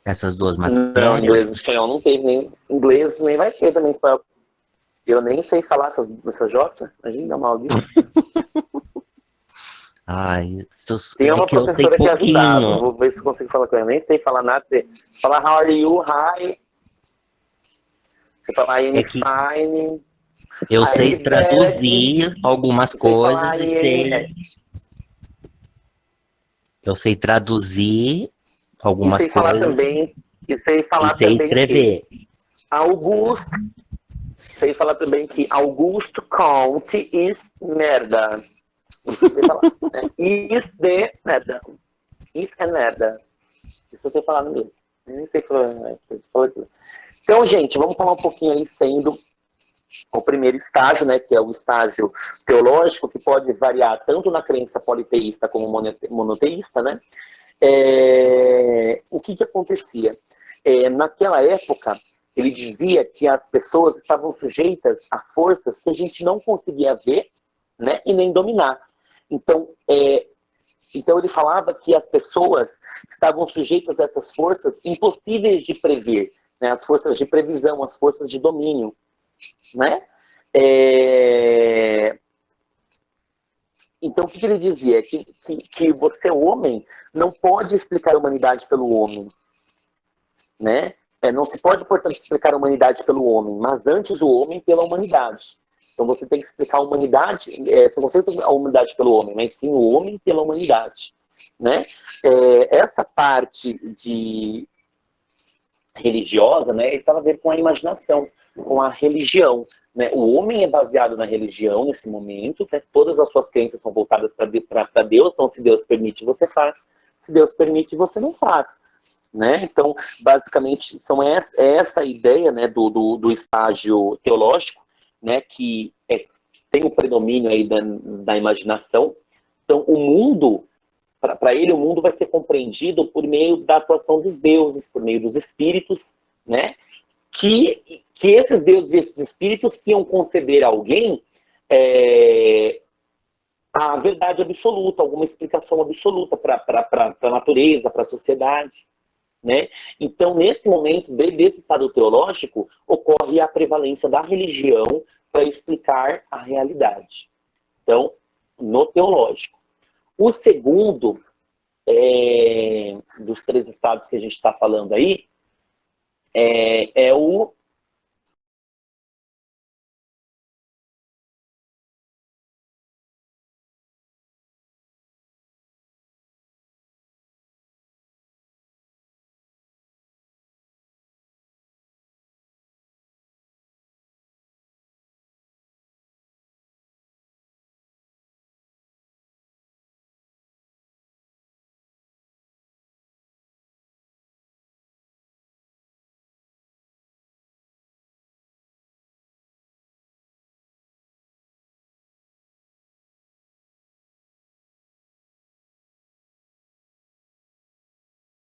Essas duas Não, matérias? inglês e espanhol não teve, nem inglês nem vai ter também espanhol. Eu nem sei falar essas jossas. Imagina dar mal disso. Ai, Tem é uma que eu sei professora que ajudava. pouquinho. Vou ver se eu consigo falar com ela. Nem sei falar nada. Falar how are you, hi. Você falar É I'm que fine. eu sei I'm bad. traduzir algumas Você falar coisas e I'm sei. Eu sei traduzir E algumas sei falar coisas também. E sei e falar sei também que escrever. Augusto. Sei falar também que Augusto Conte is merda. Isso eu sei falar. Né? Is de merda. Is é merda. Isso eu sei falar no inglês. Eu nem sei falar. Né? Então, gente, vamos falar um pouquinho aí sendo o primeiro estágio, né, que é o estágio teológico, que pode variar tanto na crença politeísta como monoteísta, né? O que acontecia? Naquela época, ele dizia que as pessoas estavam sujeitas a forças que a gente não conseguia ver, né, e nem dominar. Então ele falava que as pessoas estavam sujeitas a essas forças impossíveis de prever, né, as forças de previsão, as forças de domínio, né? Então, o que ele dizia? Que você, homem, não pode explicar a humanidade pelo homem, né? Não se pode, portanto, explicar a humanidade pelo homem, mas antes o homem pela humanidade. Então, você tem que explicar a humanidade, você não explica a humanidade pelo homem, mas sim o homem pela humanidade, né? Essa parte de religiosa, né, estava a ver com a imaginação, com a religião. Né? O homem é baseado na religião nesse momento, né? Todas as suas crenças são voltadas para Deus, então se Deus permite, você faz, se Deus permite, você não faz. Né? Então, basicamente, essa ideia, né, do estágio teológico, né, que tem o predomínio aí da imaginação. Então, o mundo para ele o mundo vai ser compreendido por meio da atuação dos deuses, por meio dos espíritos, né? Que esses deuses e esses espíritos que iam conceder a alguém a verdade absoluta, alguma explicação absoluta para a natureza, para a sociedade, né? Então, nesse momento desse estado teológico, ocorre a prevalência da religião para explicar a realidade. Então, no teológico. O segundo dos três estados que a gente está falando aí é o